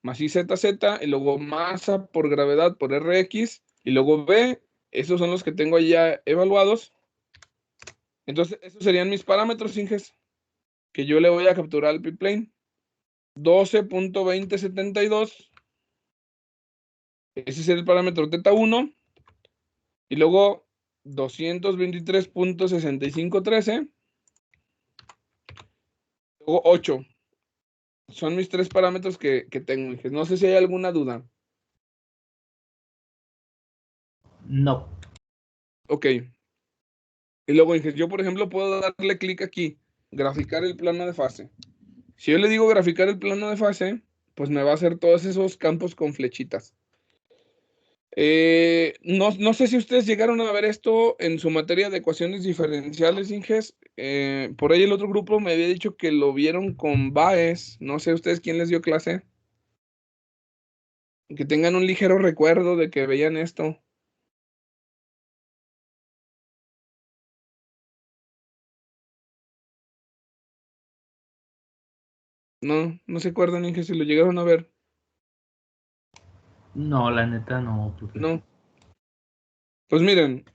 más IZZ, y luego masa por gravedad por Rx, y luego B, esos son los que tengo ya evaluados. Entonces, esos serían mis parámetros, Inges, que yo le voy a capturar al P-Plane. 12.2072. Ese es el parámetro θ1. Y luego 223.6513. Luego 8. Son mis tres parámetros que tengo. No sé si hay alguna duda. no. Ok. Y luego, yo por ejemplo puedo darle clic aquí, graficar el plano de fase. Si yo le digo graficar el plano de fase, pues me va a hacer todos esos campos con flechitas. No sé si ustedes llegaron a ver esto en su materia de ecuaciones diferenciales, Inges. Por ahí el otro grupo me había dicho que lo vieron con Baez. No sé ustedes quién les dio clase. Que tengan un ligero recuerdo de que veían esto. No se acuerdan, Inges, si lo llegaron a ver. No, la neta no, profe. No. Pues miren,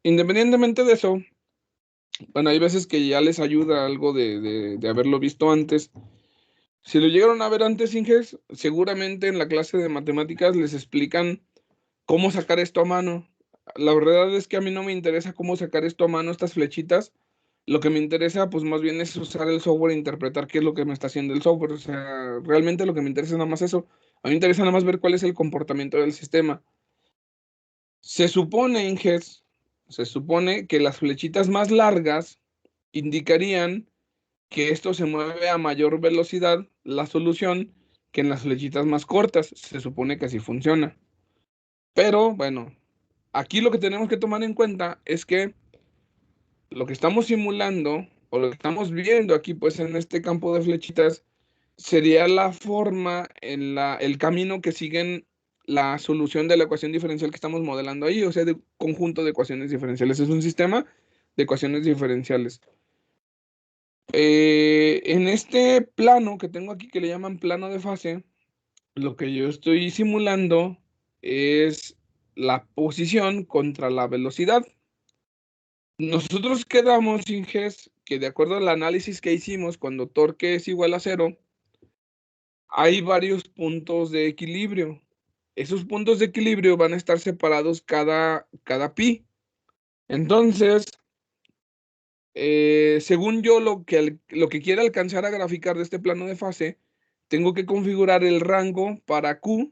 independientemente de eso, bueno, hay veces que ya les ayuda algo de haberlo visto antes. Si lo llegaron a ver antes, Inges, seguramente en la clase de matemáticas les explican cómo sacar esto a mano. La verdad es que a mí no me interesa cómo sacar esto a mano, estas flechitas. Lo que me interesa, pues más bien es usar el software e interpretar qué es lo que me está haciendo el software. O sea, realmente lo que me interesa es nada más eso. A mí me interesa nada más ver cuál es el comportamiento del sistema. Se supone, Inges, se supone que las flechitas más largas indicarían que esto se mueve a mayor velocidad, la solución, que en las flechitas más cortas. Se supone que así funciona. Pero bueno, aquí lo que tenemos que tomar en cuenta es que lo que estamos simulando o lo que estamos viendo aquí, pues en este campo de flechitas, sería la forma, el camino que siguen la solución de la ecuación diferencial que estamos modelando ahí, o sea, de conjunto de ecuaciones diferenciales. Es un sistema de ecuaciones diferenciales. En este plano que tengo aquí, que le llaman plano de fase, lo que yo estoy simulando es la posición contra la velocidad. Nosotros quedamos, Inges, que de acuerdo al análisis que hicimos, cuando torque es igual a 0, hay varios puntos de equilibrio. Esos puntos de equilibrio van a estar separados cada pi. Entonces, según yo, lo que quiero alcanzar a graficar de este plano de fase, tengo que configurar el rango para Q,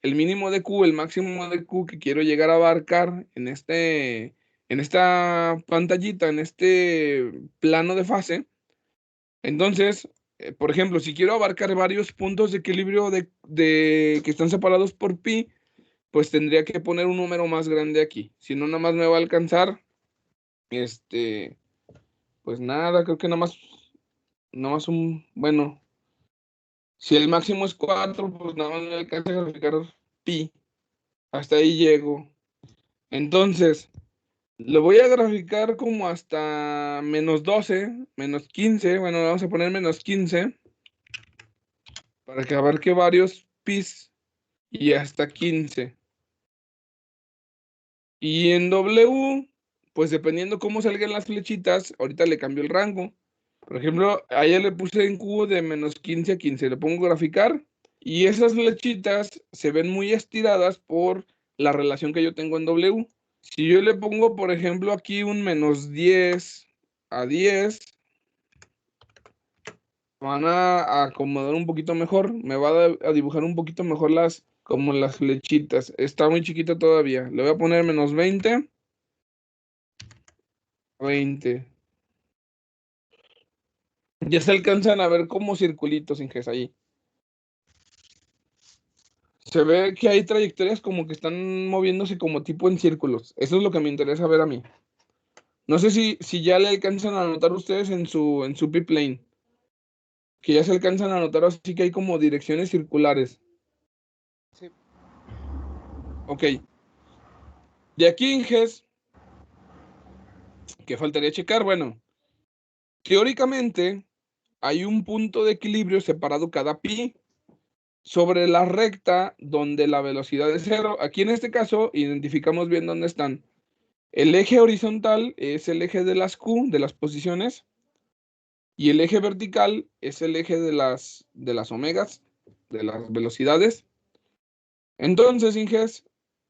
el mínimo de Q, el máximo de Q que quiero llegar a abarcar en esta pantallita, en este plano de fase. Entonces, por ejemplo, si quiero abarcar varios puntos de equilibrio que están separados por pi, pues tendría que poner un número más grande aquí. Si no, nada más me va a alcanzar, pues nada, creo que nada más bueno, si el máximo es 4, pues nada más me alcanza a graficar pi. Hasta ahí llego. Entonces, lo voy a graficar como hasta -12, -15. Bueno, vamos a poner -15 para que abarque varios pis y hasta 15. Y en W, pues dependiendo cómo salgan las flechitas, ahorita le cambio el rango. Por ejemplo, ayer le puse en cubo de -15 a 15. Le pongo graficar y esas flechitas se ven muy estiradas por la relación que yo tengo en W. Si yo le pongo, por ejemplo, aquí un -10 a 10, van a acomodar un poquito mejor. Me va a dibujar un poquito mejor como las flechitas. Está muy chiquita todavía. Le voy a poner -20. 20. Ya se alcanzan a ver como circulitos, Inges, ahí. Se ve que hay trayectorias como que están moviéndose como tipo en círculos. Eso es lo que me interesa ver a mí. No sé si ya le alcanzan a notar ustedes en su P-plane. Que ya se alcanzan a notar así que hay como direcciones circulares. Sí. Ok. De aquí, Inges, ¿qué faltaría checar? Bueno, teóricamente hay un punto de equilibrio separado cada pi sobre la recta donde la velocidad es 0. Aquí en este caso identificamos bien dónde están. El eje horizontal es el eje de las Q, de las posiciones, y el eje vertical es el eje de las omegas, de las velocidades. Entonces, Inges,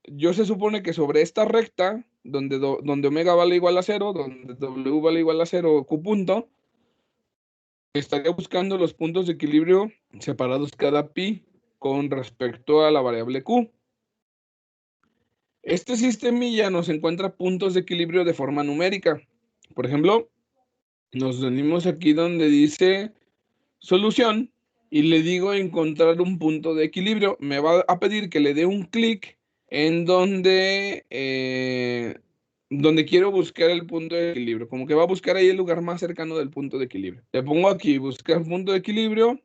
yo se supone que sobre esta recta, donde omega vale igual a 0, donde W vale igual a 0, Q punto, estaría buscando los puntos de equilibrio separados cada pi con respecto a la variable Q. Este sistemilla nos encuentra puntos de equilibrio de forma numérica. Por ejemplo, nos venimos aquí donde dice solución y le digo encontrar un punto de equilibrio. Me va a pedir que le dé un clic en donde quiero buscar el punto de equilibrio. Como que va a buscar ahí el lugar más cercano del punto de equilibrio. Le pongo aquí, buscar punto de equilibrio,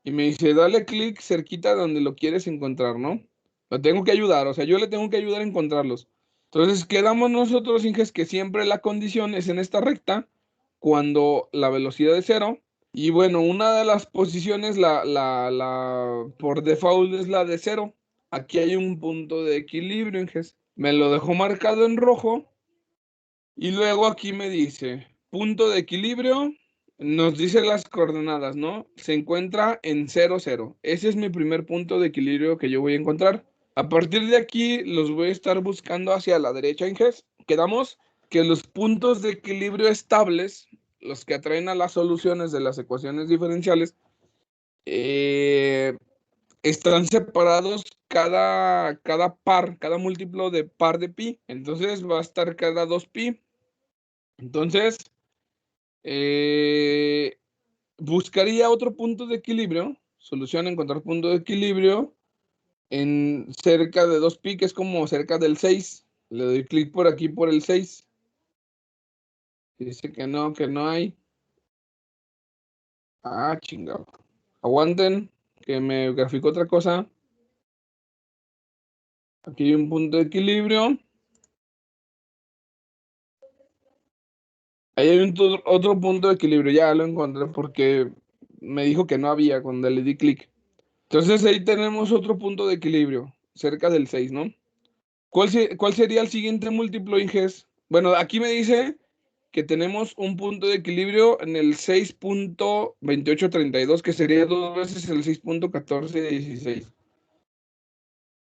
y me dice, dale clic cerquita donde lo quieres encontrar, ¿no? Lo tengo que ayudar, o sea, yo le tengo que ayudar a encontrarlos. Entonces, quedamos nosotros, Inges, que siempre la condición es en esta recta, cuando la velocidad es 0. Y bueno, una de las posiciones, por default es la de 0. Aquí hay un punto de equilibrio, Inges. Me lo dejó marcado en rojo. Y luego aquí me dice, punto de equilibrio, nos dice las coordenadas, ¿no? Se encuentra en 0, 0. Ese es mi primer punto de equilibrio que yo voy a encontrar. A partir de aquí los voy a estar buscando hacia la derecha, Inges. Quedamos que los puntos de equilibrio estables, los que atraen a las soluciones de las ecuaciones diferenciales, están separados cada múltiplo de par de pi. Entonces va a estar cada 2pi. Entonces, buscaría otro punto de equilibrio, solución, encontrar punto de equilibrio en cerca de 2pi, que es como cerca del 6. Le doy clic por aquí por el 6. Dice que no hay. Ah, chingado. Aguanten, que me graficó otra cosa. Aquí hay un punto de equilibrio. Ahí hay otro punto de equilibrio. Ya lo encontré porque me dijo que no había cuando le di clic. Entonces ahí tenemos otro punto de equilibrio, cerca del 6, ¿no? ¿Cuál sería el siguiente múltiplo, Inges? Bueno, aquí me dice que tenemos un punto de equilibrio en el 6.2832, que sería 2 veces el 6.1416.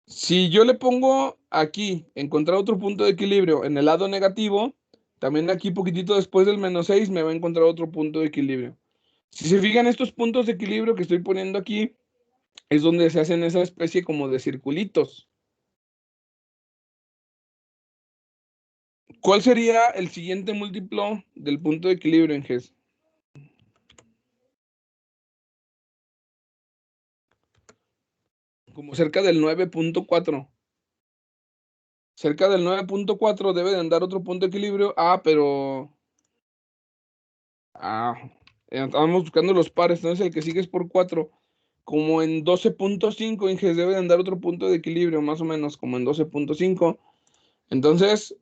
Si yo le pongo aquí, encontrar otro punto de equilibrio en el lado negativo, también aquí poquitito después del -6 me va a encontrar otro punto de equilibrio. Si se fijan, estos puntos de equilibrio que estoy poniendo aquí, es donde se hacen esa especie como de circulitos. ¿Cuál sería el siguiente múltiplo del punto de equilibrio, en GES? Como cerca del 9.4. Cerca del 9.4 debe de andar otro punto de equilibrio. Ah, pero... Ah, estábamos buscando los pares, entonces el que sigue es por 4. Como en 12.5, Inges, debe de andar otro punto de equilibrio, más o menos, como en 12.5. Entonces,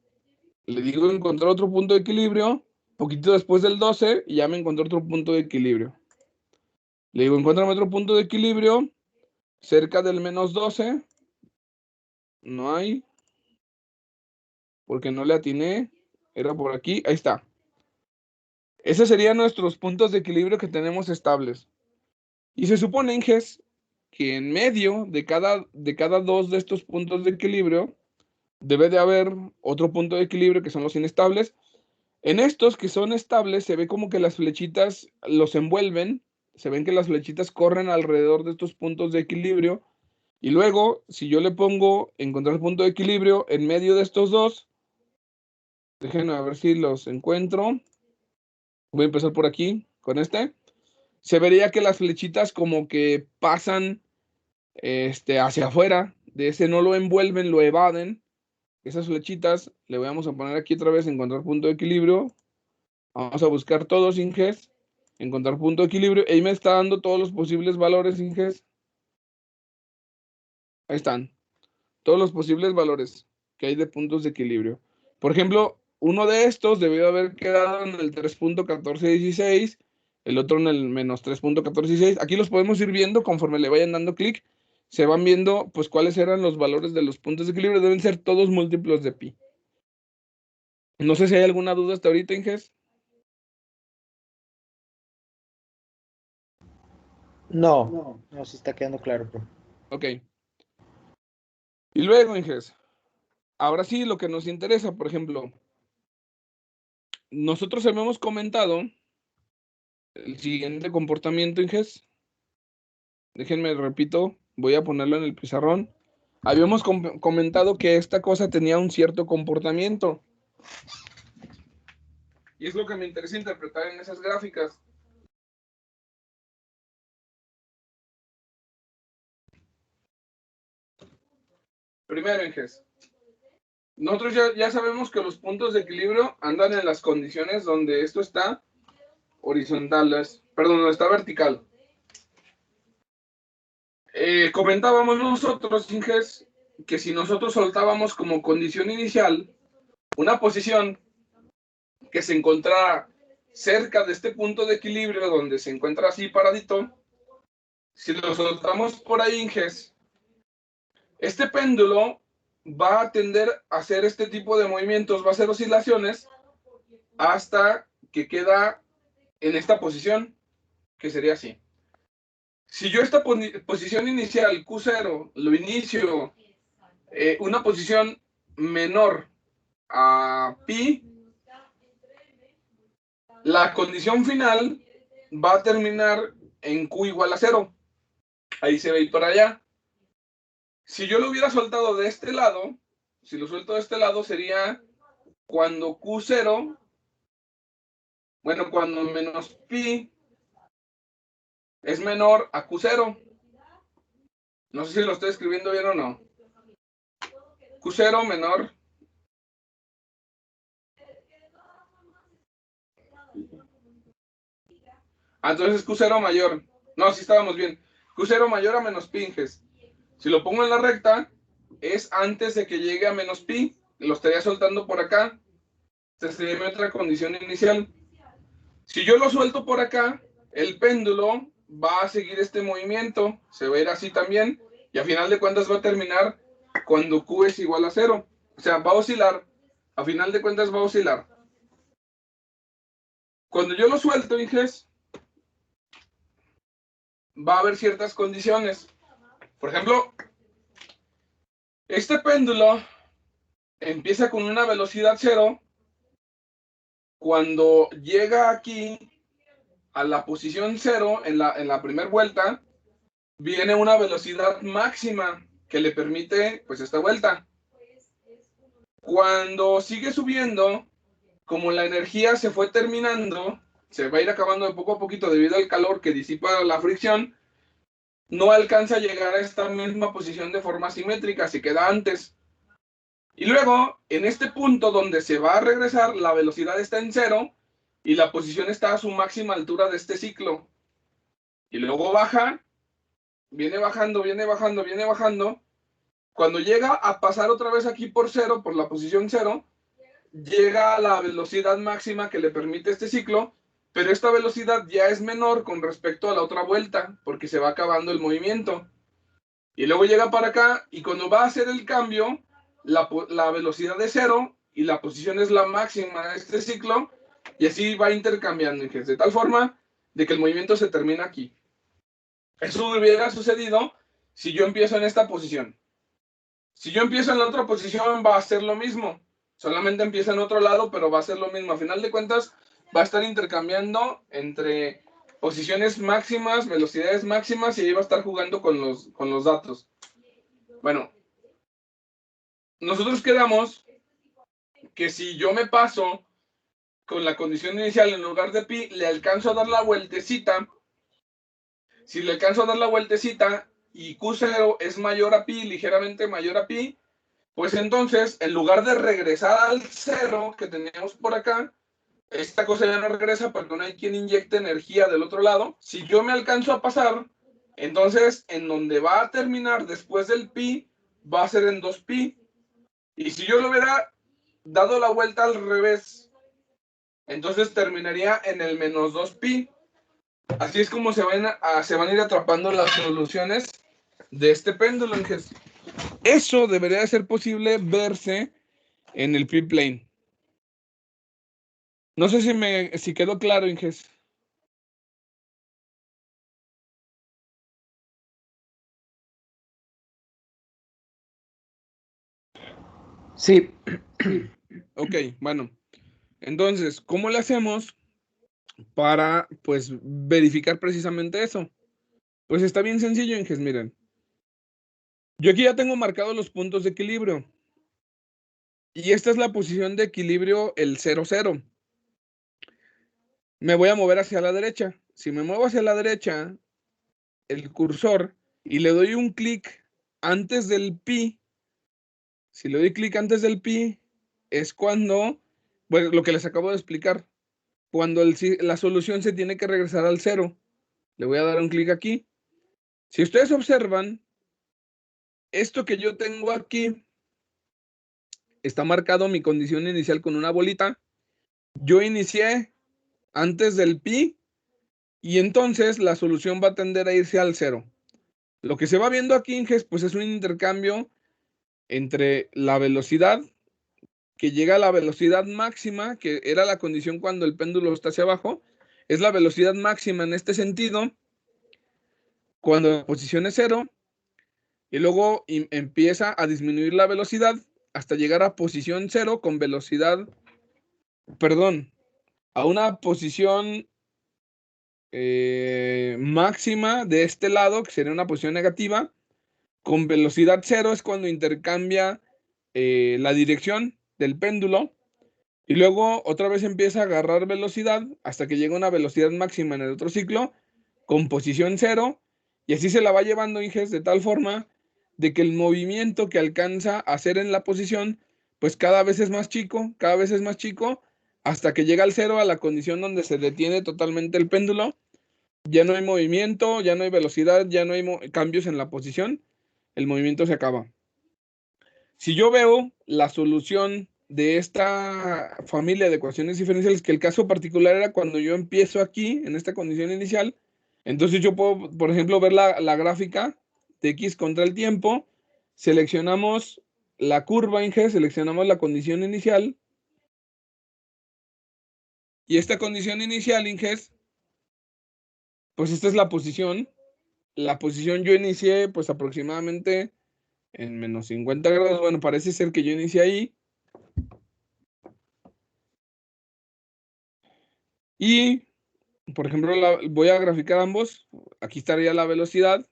le digo encontrar otro punto de equilibrio, poquito después del 12, y ya me encontré otro punto de equilibrio. Le digo, encuéntrame otro punto de equilibrio, cerca del -12. No hay, porque no le atiné. Era por aquí, ahí está. Esos serían nuestros puntos de equilibrio que tenemos estables. Y se supone, Inges, que en medio de cada dos de estos puntos de equilibrio debe de haber otro punto de equilibrio que son los inestables. En estos que son estables se ve como que las flechitas los envuelven, se ven que las flechitas corren alrededor de estos puntos de equilibrio, y luego si yo le pongo encontrar punto de equilibrio en medio de estos dos, déjenme ver si los encuentro. Voy a empezar por aquí con este. Se vería que las flechitas como que pasan hacia afuera, de ese no lo envuelven, lo evaden. Esas flechitas le vamos a poner aquí otra vez, encontrar punto de equilibrio. Vamos a buscar todos, Inges, encontrar punto de equilibrio. Ahí me está dando todos los posibles valores, Inges. Ahí están, todos los posibles valores que hay de puntos de equilibrio. Por ejemplo, uno de estos debió haber quedado en el 3.1416, el otro en el -3.1416. Aquí los podemos ir viendo conforme le vayan dando clic. Se van viendo pues cuáles eran los valores de los puntos de equilibrio. Deben ser todos múltiplos de pi. No sé si hay alguna duda hasta ahorita, Inges. No, sí está quedando claro, bro. Ok. Y luego, Inges, ahora sí lo que nos interesa, por ejemplo, nosotros habíamos comentado el siguiente comportamiento, Inges. Déjenme, repito, voy a ponerlo en el pizarrón. Habíamos comentado que esta cosa tenía un cierto comportamiento. Y es lo que me interesa interpretar en esas gráficas. Primero, Inges, nosotros ya sabemos que los puntos de equilibrio andan en las condiciones donde esto está horizontal, donde está vertical. Comentábamos nosotros, Inges, que si nosotros soltábamos como condición inicial una posición que se encontrara cerca de este punto de equilibrio donde se encuentra así paradito, si lo soltamos por ahí, Inges, este péndulo va a tender a hacer este tipo de movimientos, va a hacer oscilaciones hasta que queda en esta posición, que sería así. Si yo esta posición inicial, Q0, lo inicio una posición menor a pi, la condición final va a terminar en Q igual a 0. Ahí se ve y para allá. Si yo lo hubiera soltado de este lado, si lo suelto de este lado sería cuando Q0, bueno, cuando menos pi es menor a Q0. No sé si lo estoy escribiendo bien o no. Q0 menor. Entonces Q0 mayor. No, sí estábamos bien. Q0 mayor a menos pi, Inges. Si lo pongo en la recta, es antes de que llegue a menos pi. Lo estaría soltando por acá. Esta sería mi otra condición inicial. Si yo lo suelto por acá, el péndulo va a seguir este movimiento. Se va a ir así también. Y a final de cuentas va a terminar cuando Q es igual a 0. O sea, va a oscilar. A final de cuentas va a oscilar. Cuando yo lo suelto, Inges, va a haber ciertas condiciones. Por ejemplo, este péndulo empieza con una velocidad 0. Cuando llega aquí a la posición 0 en la primera vuelta, viene una velocidad máxima que le permite pues esta vuelta. Cuando sigue subiendo, como la energía se fue terminando, se va a ir acabando de poco a poquito debido al calor que disipa la fricción, no alcanza a llegar a esta misma posición de forma simétrica, se queda antes. Y luego, en este punto donde se va a regresar, la velocidad está en 0 y la posición está a su máxima altura de este ciclo. Y luego baja, viene bajando, viene bajando, viene bajando. Cuando llega a pasar otra vez aquí por 0, por la posición 0, llega a la velocidad máxima que le permite este ciclo, pero esta velocidad ya es menor con respecto a la otra vuelta, porque se va acabando el movimiento. Y luego llega para acá, y cuando va a hacer el cambio, la velocidad es 0, y la posición es la máxima de este ciclo, y así va intercambiando, de tal forma de que el movimiento se termina aquí. Eso hubiera sucedido si yo empiezo en esta posición. Si yo empiezo en la otra posición, va a ser lo mismo. Solamente empieza en otro lado, pero va a ser lo mismo. A final de cuentas, va a estar intercambiando entre posiciones máximas, velocidades máximas, y ahí va a estar jugando con los datos. Bueno, nosotros quedamos que si yo me paso con la condición inicial en lugar de pi, le alcanzo a dar la vueltecita. Si le alcanzo a dar la vueltecita y Q0 es mayor a pi, ligeramente mayor a pi, pues entonces, en lugar de regresar al 0 que teníamos por acá, esta cosa ya no regresa porque no hay quien inyecte energía del otro lado. Si yo me alcanzo a pasar, entonces en donde va a terminar después del pi, va a ser en 2pi. Y si yo lo hubiera dado la vuelta al revés, entonces terminaría en el menos 2pi. Así es como se van a ir atrapando las soluciones de este péndulo, Inges. Eso debería de ser posible verse en el P-plane. No sé si quedó claro, Inges. Sí. Ok, bueno. Entonces, ¿cómo le hacemos para, pues, verificar precisamente eso? Pues está bien sencillo, Inges, miren. Yo aquí ya tengo marcados los puntos de equilibrio. Y esta es la posición de equilibrio, el 0, 0. Me voy a mover hacia la derecha. Si me muevo hacia la derecha, el cursor, y le doy un clic antes del pi, Si le doy clic antes del pi, es cuando, bueno, lo que les acabo de explicar, cuando la solución se tiene que regresar al 0. Le voy a dar un clic aquí. Si ustedes observan, esto que yo tengo aquí, está marcado mi condición inicial con una bolita. Yo inicié antes del pi y entonces la solución va a tender a irse al 0. Lo que se va viendo aquí, Inges, pues es un intercambio entre la velocidad, que llega a la velocidad máxima, que era la condición cuando el péndulo está hacia abajo, es la velocidad máxima en este sentido, cuando la posición es 0, y luego empieza a disminuir la velocidad hasta llegar a posición 0 con velocidad, perdón, a una posición máxima de este lado, que sería una posición negativa, con velocidad 0 es cuando intercambia la dirección del péndulo, y luego otra vez empieza a agarrar velocidad hasta que llega a una velocidad máxima en el otro ciclo, con posición 0, y así se la va llevando, Inges, de tal forma de que el movimiento que alcanza a hacer en la posición, pues cada vez es más chico, cada vez es más chico, hasta que llega al 0, a la condición donde se detiene totalmente el péndulo. Ya no hay movimiento, ya no hay velocidad, ya no hay cambios en la posición, el movimiento se acaba. Si yo veo la solución de esta familia de ecuaciones diferenciales, que el caso particular era cuando yo empiezo aquí, en esta condición inicial, entonces yo puedo, por ejemplo, ver la gráfica de x contra el tiempo, seleccionamos la curva en G, seleccionamos la condición inicial, y esta condición inicial en G, pues esta es la posición yo inicié pues aproximadamente en menos 50 grados, bueno, parece ser que yo inicié ahí, y por ejemplo, voy a graficar ambos. Aquí estaría la velocidad.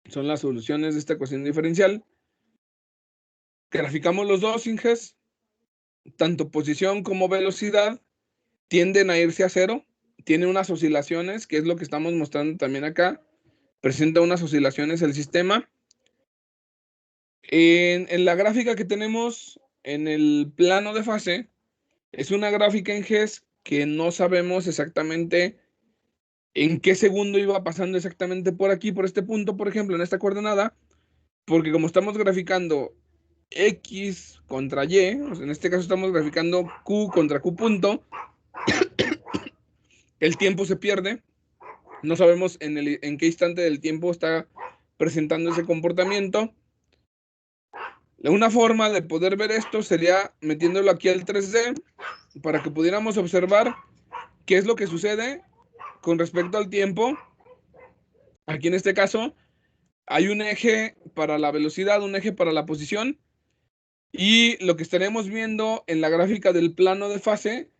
Son las soluciones de esta ecuación diferencial. Graficamos los dos, Inges. Tanto posición como velocidad tienden a irse a 0. Tiene unas oscilaciones, que es lo que estamos mostrando también acá. Presenta unas oscilaciones el sistema. En la gráfica que tenemos en el plano de fase, es una gráfica en GES que no sabemos exactamente en qué segundo iba pasando exactamente por aquí, por este punto, por ejemplo, en esta coordenada, porque como estamos graficando X contra Y, o sea, en este caso estamos graficando Q contra Q punto, el tiempo se pierde, no sabemos en qué instante del tiempo está presentando ese comportamiento. Una forma de poder ver esto sería metiéndolo aquí al 3D, para que pudiéramos observar qué es lo que sucede con respecto al tiempo. Aquí en este caso hay un eje para la velocidad, un eje para la posición, y lo que estaremos viendo en la gráfica del plano de fase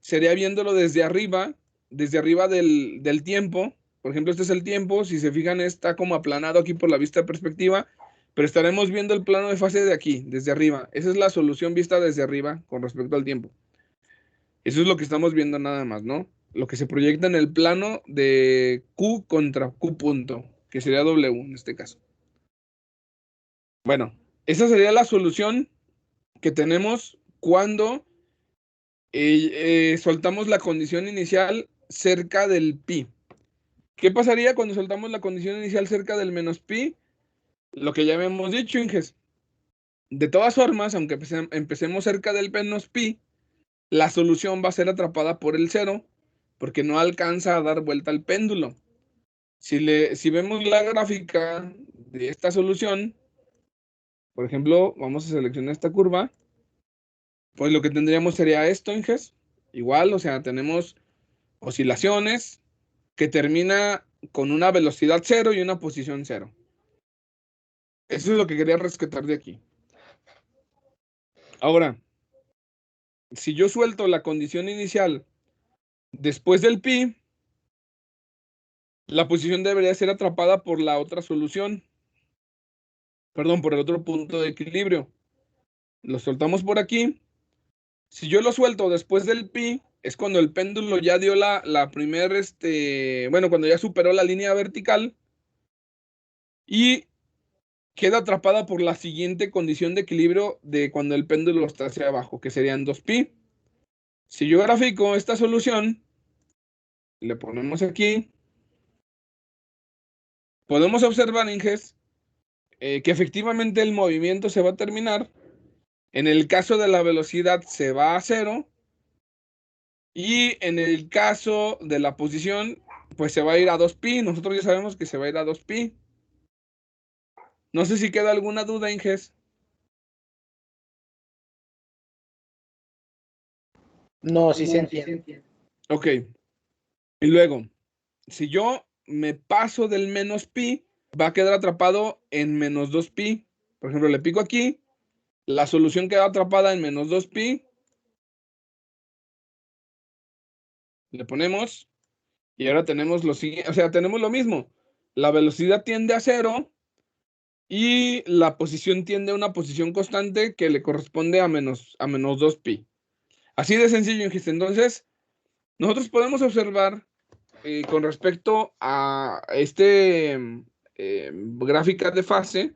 sería viéndolo desde arriba del tiempo. Por ejemplo, este es el tiempo, si se fijan está como aplanado aquí por la vista de perspectiva, pero estaremos viendo el plano de fase de aquí, desde arriba. Esa es la solución vista desde arriba con respecto al tiempo. Eso es lo que estamos viendo nada más, ¿no? Lo que se proyecta en el plano de Q contra Q punto, que sería W en este caso. Bueno, esa sería la solución que tenemos cuando soltamos la condición inicial cerca del pi. ¿Qué pasaría cuando soltamos la condición inicial cerca del menos pi? Lo que ya habíamos dicho, Inges. De todas formas, aunque empecemos cerca del menos pi, la solución va a ser atrapada por el 0, porque no alcanza a dar vuelta al péndulo. Si vemos la gráfica de esta solución, por ejemplo, vamos a seleccionar esta curva, pues lo que tendríamos sería esto, Inges. Igual, o sea, tenemos oscilaciones que termina con una velocidad 0 y una posición 0. Eso es lo que quería rescatar de aquí. Ahora, si yo suelto la condición inicial después del pi, la posición debería ser atrapada por la otra solución. Perdón, por el otro punto de equilibrio. Lo soltamos por aquí. Si yo lo suelto después del pi, es cuando el péndulo ya dio la primer, bueno, cuando ya superó la línea vertical. ¿Y queda atrapada por la siguiente condición de equilibrio de cuando el péndulo está hacia abajo, que serían 2pi. Si yo grafico esta solución, le ponemos aquí, podemos observar, Inges, que efectivamente el movimiento se va a terminar. En el caso de la velocidad se va a cero. Y en el caso de la posición, pues se va a ir a 2pi. Nosotros ya sabemos que se va a ir a 2pi. No sé si queda alguna duda, Inges. No, sí se entiende. Ok. Y luego, si yo me paso del menos pi, va a quedar atrapado en menos 2pi. Por ejemplo, le pico aquí, la solución queda atrapada en menos 2pi. Le ponemos, y ahora tenemos lo siguiente, o sea, tenemos lo mismo. La velocidad tiende a cero y la posición tiende a una posición constante que le corresponde a menos 2pi. Así de sencillo, entonces, nosotros podemos observar con respecto a gráfica de fase,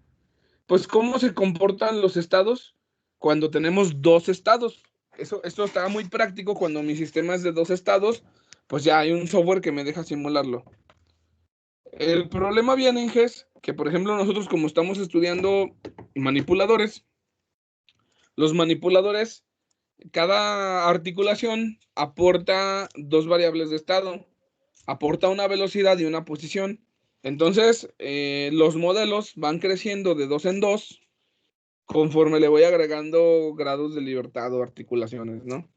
pues cómo se comportan los estados cuando tenemos dos estados. Esto está muy práctico cuando mi sistema es de dos estados, pues ya hay un software que me deja simularlo. El problema viene en GES, que por ejemplo nosotros como estamos estudiando manipuladores, los manipuladores, cada articulación aporta dos variables de estado, aporta una velocidad y una posición. Entonces, los modelos van creciendo de dos en dos conforme le voy agregando grados de libertad o articulaciones, ¿no?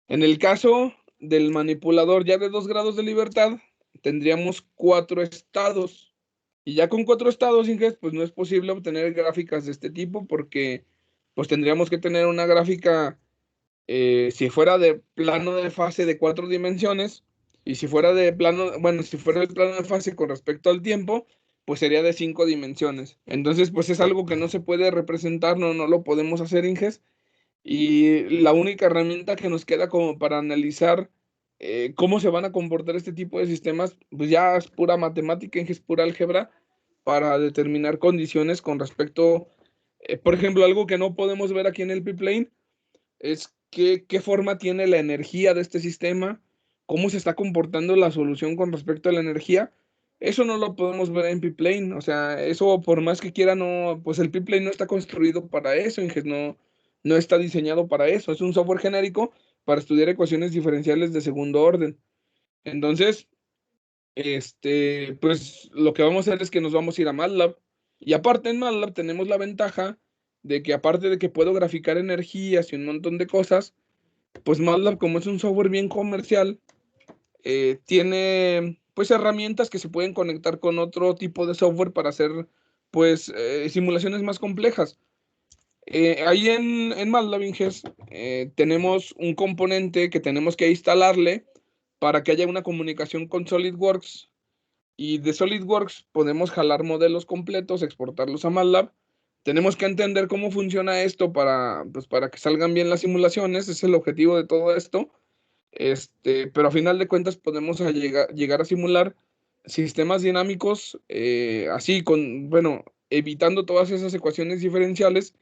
En el caso del manipulador ya de 2 grados de libertad, tendríamos 4 estados. Y ya con 4 estados, Inges, pues no es posible obtener gráficas de este tipo porque pues tendríamos que tener una gráfica, si fuera de plano de fase de 4 dimensiones, y si fuera de plano, bueno, si fuera el plano de fase con respecto al tiempo, pues sería de 5 dimensiones. Entonces, pues es algo que no se puede representar, no lo podemos hacer, Inges. Y la única herramienta que nos queda como para analizar cómo se van a comportar este tipo de sistemas, pues ya es pura matemática, es pura álgebra, para determinar condiciones con respecto, por ejemplo, algo que no podemos ver aquí en el P-Plane es qué forma tiene la energía de este sistema, cómo se está comportando la solución con respecto a la energía. Eso no lo podemos ver en P-Plane, o sea, eso por más que quiera, no, pues el P-Plane no está construido para eso, no está diseñado para eso, es un software genérico para estudiar ecuaciones diferenciales de segundo orden. Entonces, pues lo que vamos a hacer es que nos vamos a ir a MATLAB. Y aparte en MATLAB tenemos la ventaja de que aparte de que puedo graficar energías y un montón de cosas, pues MATLAB como es un software bien comercial, tiene pues herramientas que se pueden conectar con otro tipo de software para hacer pues simulaciones más complejas. Ahí en MATLAB, Inges, tenemos un componente que tenemos que instalarle para que haya una comunicación con SolidWorks. Y de SolidWorks podemos jalar modelos completos, exportarlos a MATLAB. Tenemos que entender cómo funciona esto pues para que salgan bien las simulaciones. Ese es el objetivo de todo esto. Pero a final de cuentas podemos llegar a simular sistemas dinámicos, así bueno, evitando todas esas ecuaciones diferenciales,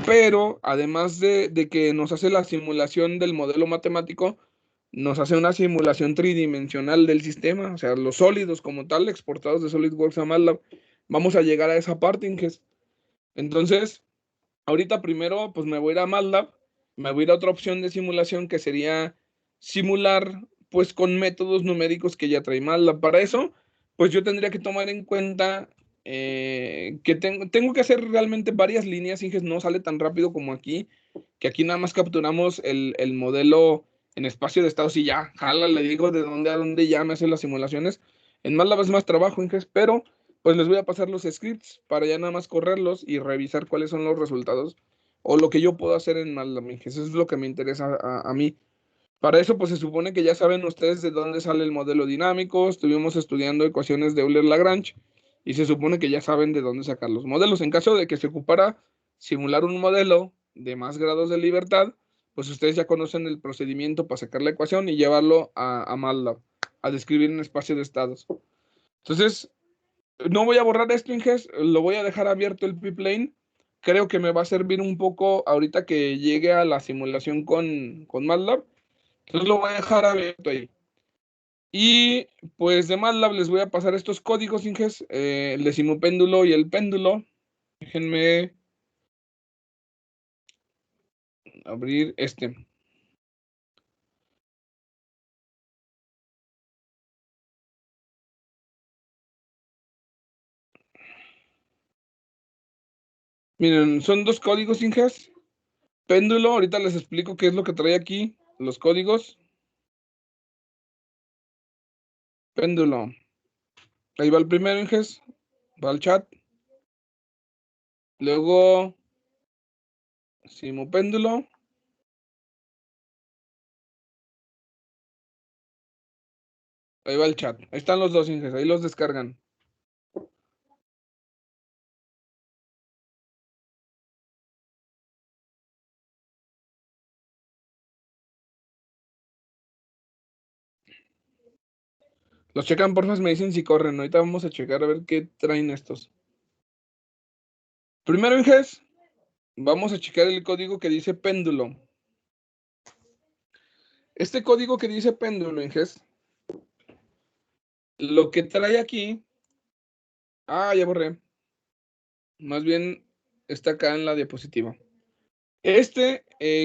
pero además de que nos hace la simulación del modelo matemático, nos hace una simulación tridimensional del sistema, o sea, los sólidos como tal, exportados de SolidWorks a MATLAB. Vamos a llegar a esa parte, Inges. Entonces, ahorita primero, pues me voy a ir a MATLAB, me voy a ir a otra opción de simulación que sería simular, pues con métodos numéricos que ya trae MATLAB. Para eso, pues yo tendría que tomar en cuenta que tengo que hacer realmente varias líneas, Inges, no sale tan rápido como aquí, que aquí nada más capturamos el modelo en espacio de estados y ya, jala, le digo de dónde a dónde ya me hacen las simulaciones. En MATLAB es más trabajo, Inges, pero pues les voy a pasar los scripts para ya nada más correrlos y revisar cuáles son los resultados o lo que yo puedo hacer en MATLAB. Eso es lo que me interesa a mí. Para eso, pues se supone que ya saben ustedes de dónde sale el modelo dinámico. Estuvimos estudiando ecuaciones de Euler-Lagrange y se supone que ya saben de dónde sacar los modelos. En caso de que se ocupara simular un modelo de más grados de libertad, pues ustedes ya conocen el procedimiento para sacar la ecuación y llevarlo a MATLAB, a describir un espacio de estados. Entonces, No voy a borrar esto, Inges, lo voy a dejar abierto el piplane. Creo que me va a servir un poco ahorita que llegue a la simulación con MATLAB. Entonces lo voy a dejar abierto ahí. Y pues de MATLAB les voy a pasar estos códigos, Inges, el decimopéndulo y el péndulo. Déjenme abrir este. Miren, son dos códigos, Inges. Péndulo, ahorita les explico qué es lo que trae aquí, los códigos. Péndulo. Ahí va el primero, Inges. Va al chat. Luego, simopéndulo. Ahí va el chat. Ahí están los dos, Inges. Ahí los descargan. Los checan, porfa, me dicen si corren. Ahorita vamos a checar a ver qué traen estos. Primero, Inges, vamos a checar el código que dice péndulo. Este código que dice péndulo, Inges, lo que trae aquí. Ah, ya borré. Más bien está acá en la diapositiva. Este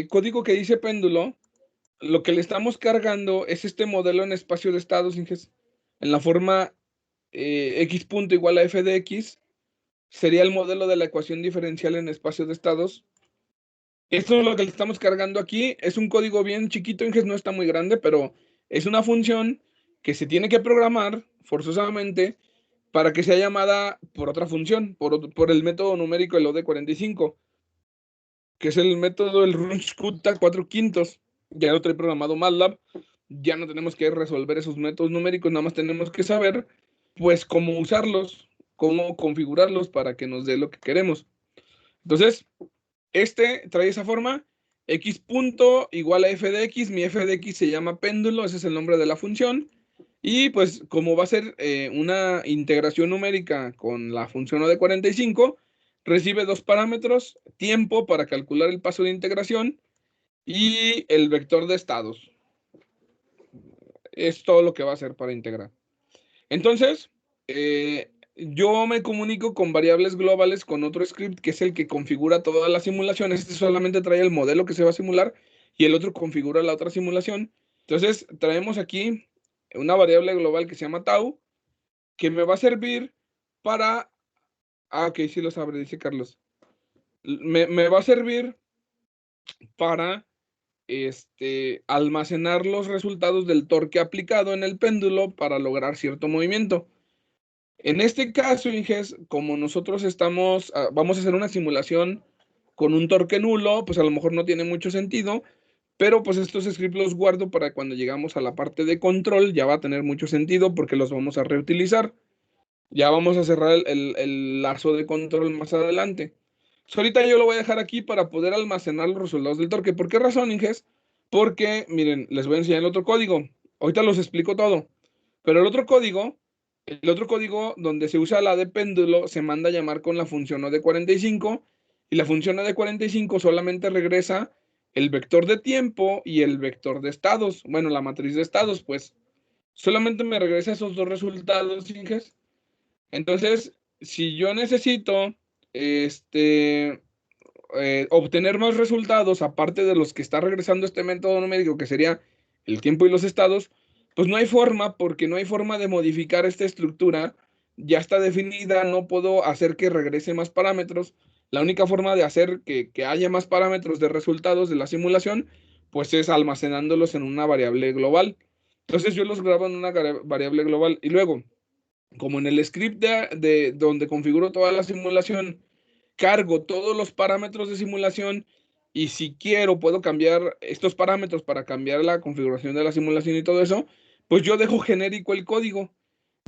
código que dice péndulo, lo que le estamos cargando es este modelo en espacio de estados, Inges, en la forma x punto igual a f de x. Sería el modelo de la ecuación diferencial en espacio de estados. Esto es lo que le estamos cargando aquí. Es un código bien chiquito, Inges, no está muy grande, pero es una función que se tiene que programar forzosamente para que sea llamada por otra función, por el método numérico del OD45, que es el método del Runge-Kutta 4/5. Ya lo trae programado MATLAB. Ya no tenemos que resolver esos métodos numéricos, nada más tenemos que saber, pues, cómo usarlos, cómo configurarlos para que nos dé lo que queremos. Entonces, este trae esa forma, x punto igual a f de x, mi f de x se llama péndulo, ese es el nombre de la función, y pues como va a ser una integración numérica con la función OD45, recibe dos parámetros, tiempo para calcular el paso de integración y el vector de estados. Es todo lo que va a hacer para integrar. Entonces, yo me comunico con variables globales con otro script que es el que configura todas las simulaciones. Este solamente trae el modelo que se va a simular y el otro configura la otra simulación. Entonces, traemos aquí una variable global que se llama tau, que me va a servir para... Ah, ok, sí lo sabe, dice Carlos. Me va a servir para almacenar los resultados del torque aplicado en el péndulo para lograr cierto movimiento. En este caso, Inges, como nosotros vamos a hacer una simulación con un torque nulo, pues a lo mejor no tiene mucho sentido, pero pues estos scripts los guardo para cuando llegamos a la parte de control, ya va a tener mucho sentido porque los vamos a reutilizar. Ya vamos a cerrar el lazo de control más adelante. So, ahorita yo lo voy a dejar aquí para poder almacenar los resultados del torque. ¿Por qué razón, Inges? Porque, miren, les voy a enseñar el otro código. Ahorita los explico todo. Pero el otro código donde se usa la de péndulo se manda a llamar con la función OD45 y la función OD45 solamente regresa el vector de tiempo y el vector de estados. Bueno, la matriz de estados, pues. Solamente me regresa esos dos resultados, Inges. Entonces, si yo necesito obtener más resultados, aparte de los que está regresando este método numérico, que sería el tiempo y los estados, pues no hay forma, porque no hay forma de modificar esta estructura. Ya está definida, no puedo hacer que regrese más parámetros. La única forma de hacer que haya más parámetros de resultados de la simulación, pues es almacenándolos en una variable global. Entonces yo los grabo en una variable global y luego como en el script de donde configuro toda la simulación, cargo todos los parámetros de simulación y si quiero puedo cambiar estos parámetros para cambiar la configuración de la simulación y todo eso, pues yo dejo genérico el código.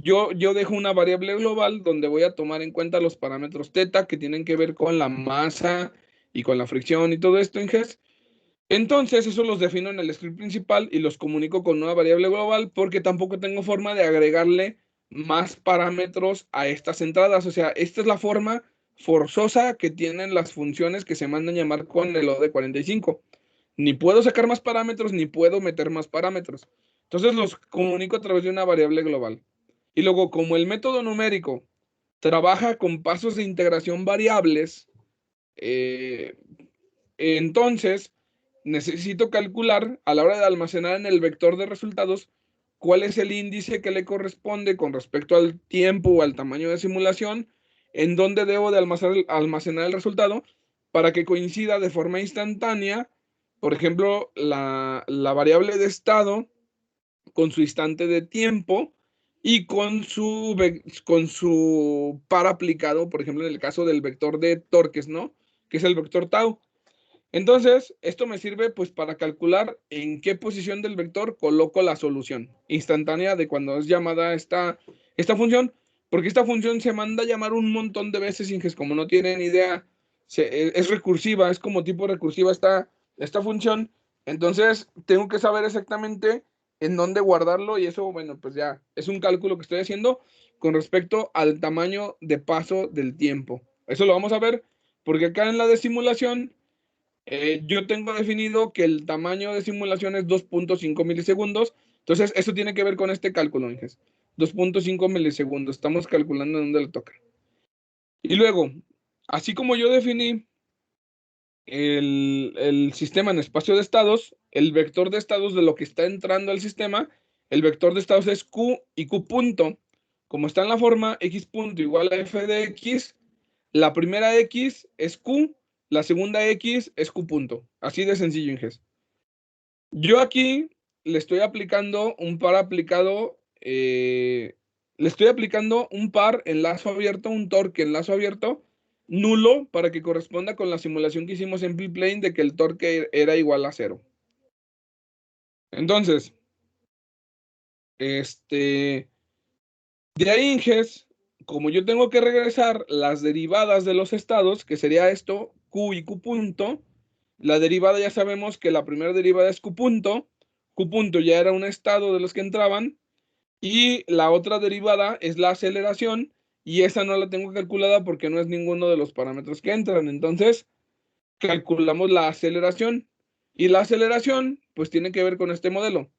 Yo dejo una variable global donde voy a tomar en cuenta los parámetros θ que tienen que ver con la masa y con la fricción y todo esto en GES. Entonces, eso los defino en el script principal y los comunico con una variable global porque tampoco tengo forma de agregarle más parámetros a estas entradas. O sea, esta es la forma forzosa que tienen las funciones que se mandan llamar con el OD45. Ni puedo sacar más parámetros, ni puedo meter más parámetros. Entonces los comunico a través de una variable global. Y luego, como el método numérico trabaja con pasos de integración variables, entonces necesito calcular a la hora de almacenar en el vector de resultados cuál es el índice que le corresponde con respecto al tiempo o al tamaño de simulación, en dónde debo de almacenar el resultado para que coincida de forma instantánea, por ejemplo, la variable de estado con su instante de tiempo y con su par aplicado, por ejemplo, en el caso del vector de torques, ¿no? Que es el vector tau. Entonces, esto me sirve pues para calcular en qué posición del vector coloco la solución instantánea de cuando es llamada esta función, porque esta función se manda a llamar un montón de veces sin que, como no tienen idea, es recursiva, es como tipo recursiva esta función. Entonces, tengo que saber exactamente en dónde guardarlo y eso, bueno, pues ya es un cálculo que estoy haciendo con respecto al tamaño de paso del tiempo. Eso lo vamos a ver porque acá en la de simulación yo tengo definido que el tamaño de simulación es 2.5 milisegundos. Entonces, eso tiene que ver con este cálculo, Inges. 2.5 milisegundos. Estamos calculando en dónde le toca. Y luego, así como yo definí el sistema en espacio de estados, el vector de estados de lo que está entrando al sistema, el vector de estados es Q y Q punto. Como está en la forma X punto igual a F de X, la primera X es Q, la segunda X es Q punto. Así de sencillo, Inges. Yo aquí le estoy aplicando un par aplicado, le estoy aplicando un par en lazo abierto, un torque en lazo abierto, nulo para que corresponda con la simulación que hicimos en P-Plane de que el torque era igual a 0. Entonces, de ahí, Inges, como yo tengo que regresar las derivadas de los estados, que sería esto, Q y Q punto, la derivada ya sabemos que la primera derivada es Q punto ya era un estado de los que entraban, y la otra derivada es la aceleración, y esa no la tengo calculada porque no es ninguno de los parámetros que entran. Entonces, calculamos la aceleración, y la aceleración, pues tiene que ver con este modelo.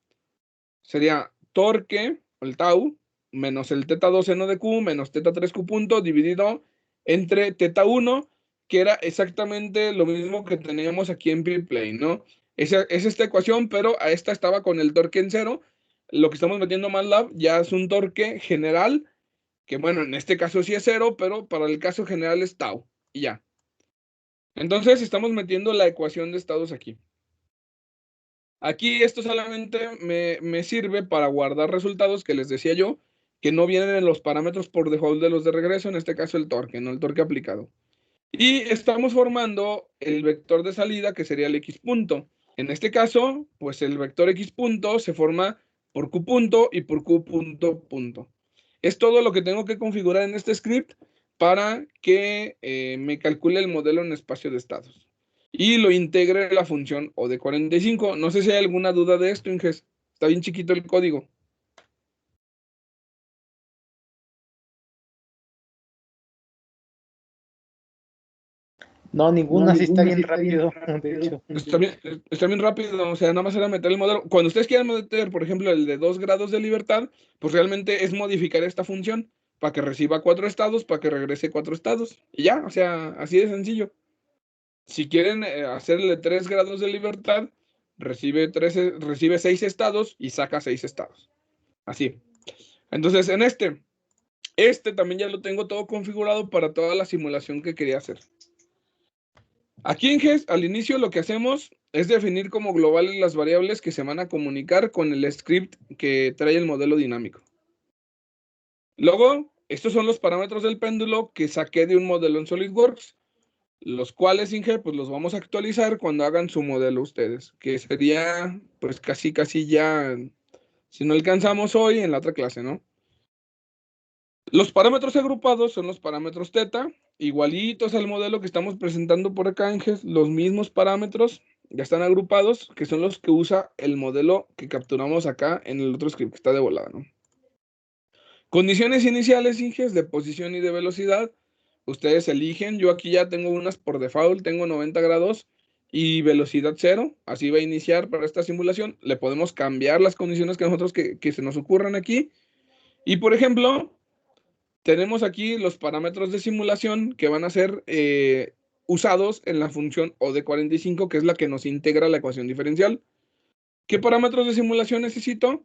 Sería torque, el tau, menos el θ2 seno de Q, menos θ3 Q punto, dividido entre θ1, que era exactamente lo mismo que teníamos aquí en P-Plane, ¿no? Es esta ecuación, pero a esta estaba con el torque en cero. Lo que estamos metiendo MATLAB ya es un torque general, que bueno, en este caso sí es cero, pero para el caso general es tau, y ya. Entonces estamos metiendo la ecuación de estados aquí. Aquí esto solamente me sirve para guardar resultados que les decía yo, que no vienen en los parámetros por default de los de regreso, en este caso el torque, no el torque aplicado. Y estamos formando el vector de salida, que sería el X punto. En este caso, pues el vector X punto se forma por Q punto y por Q punto punto. Es todo lo que tengo que configurar en este script para que me calcule el modelo en espacio de estados. Y lo integre la función OD45. No sé si hay alguna duda de esto, Inges. Está bien chiquito el código. No, ninguna, sí está bien rápido, de hecho. Está bien rápido, o sea, nada más era meter el modelo. Cuando ustedes quieran meter, por ejemplo, el de 2 grados de libertad, pues realmente es modificar esta función para que reciba 4 estados, para que regrese 4 estados. Y ya, o sea, así de sencillo. Si quieren hacerle 3 grados de libertad, recibe 6 estados y saca 6 estados. Así. Entonces, en este también ya lo tengo todo configurado para toda la simulación que quería hacer. Aquí en GES, al inicio lo que hacemos es definir como globales las variables que se van a comunicar con el script que trae el modelo dinámico. Luego, estos son los parámetros del péndulo que saqué de un modelo en SolidWorks, los cuales, Inge, pues los vamos a actualizar cuando hagan su modelo ustedes, que sería pues casi ya, si no alcanzamos hoy, en la otra clase, ¿no? Los parámetros agrupados son los parámetros θ, igualitos al modelo que estamos presentando por acá, Inges, los mismos parámetros ya están agrupados, que son los que usa el modelo que capturamos acá en el otro script que está de volada, ¿no? Condiciones iniciales, Inges, de posición y de velocidad. Ustedes eligen. Yo aquí ya tengo unas por default. Tengo 90 grados y velocidad 0. Así va a iniciar para esta simulación. Le podemos cambiar las condiciones que nosotros que se nos ocurran aquí. Y por ejemplo, tenemos aquí los parámetros de simulación que van a ser usados en la función O de 45, que es la que nos integra la ecuación diferencial. ¿Qué parámetros de simulación necesito?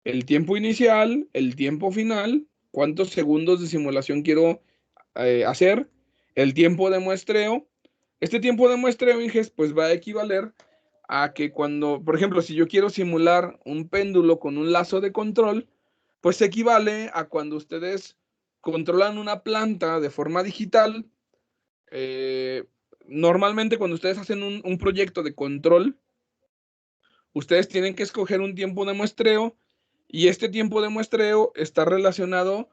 El tiempo inicial, el tiempo final, cuántos segundos de simulación quiero hacer, el tiempo de muestreo. Este tiempo de muestreo, Inges, pues va a equivaler a que cuando, por ejemplo, si yo quiero simular un péndulo con un lazo de control, pues equivale a cuando ustedes controlan una planta de forma digital. Normalmente cuando ustedes hacen un proyecto de control, ustedes tienen que escoger un tiempo de muestreo y este tiempo de muestreo está relacionado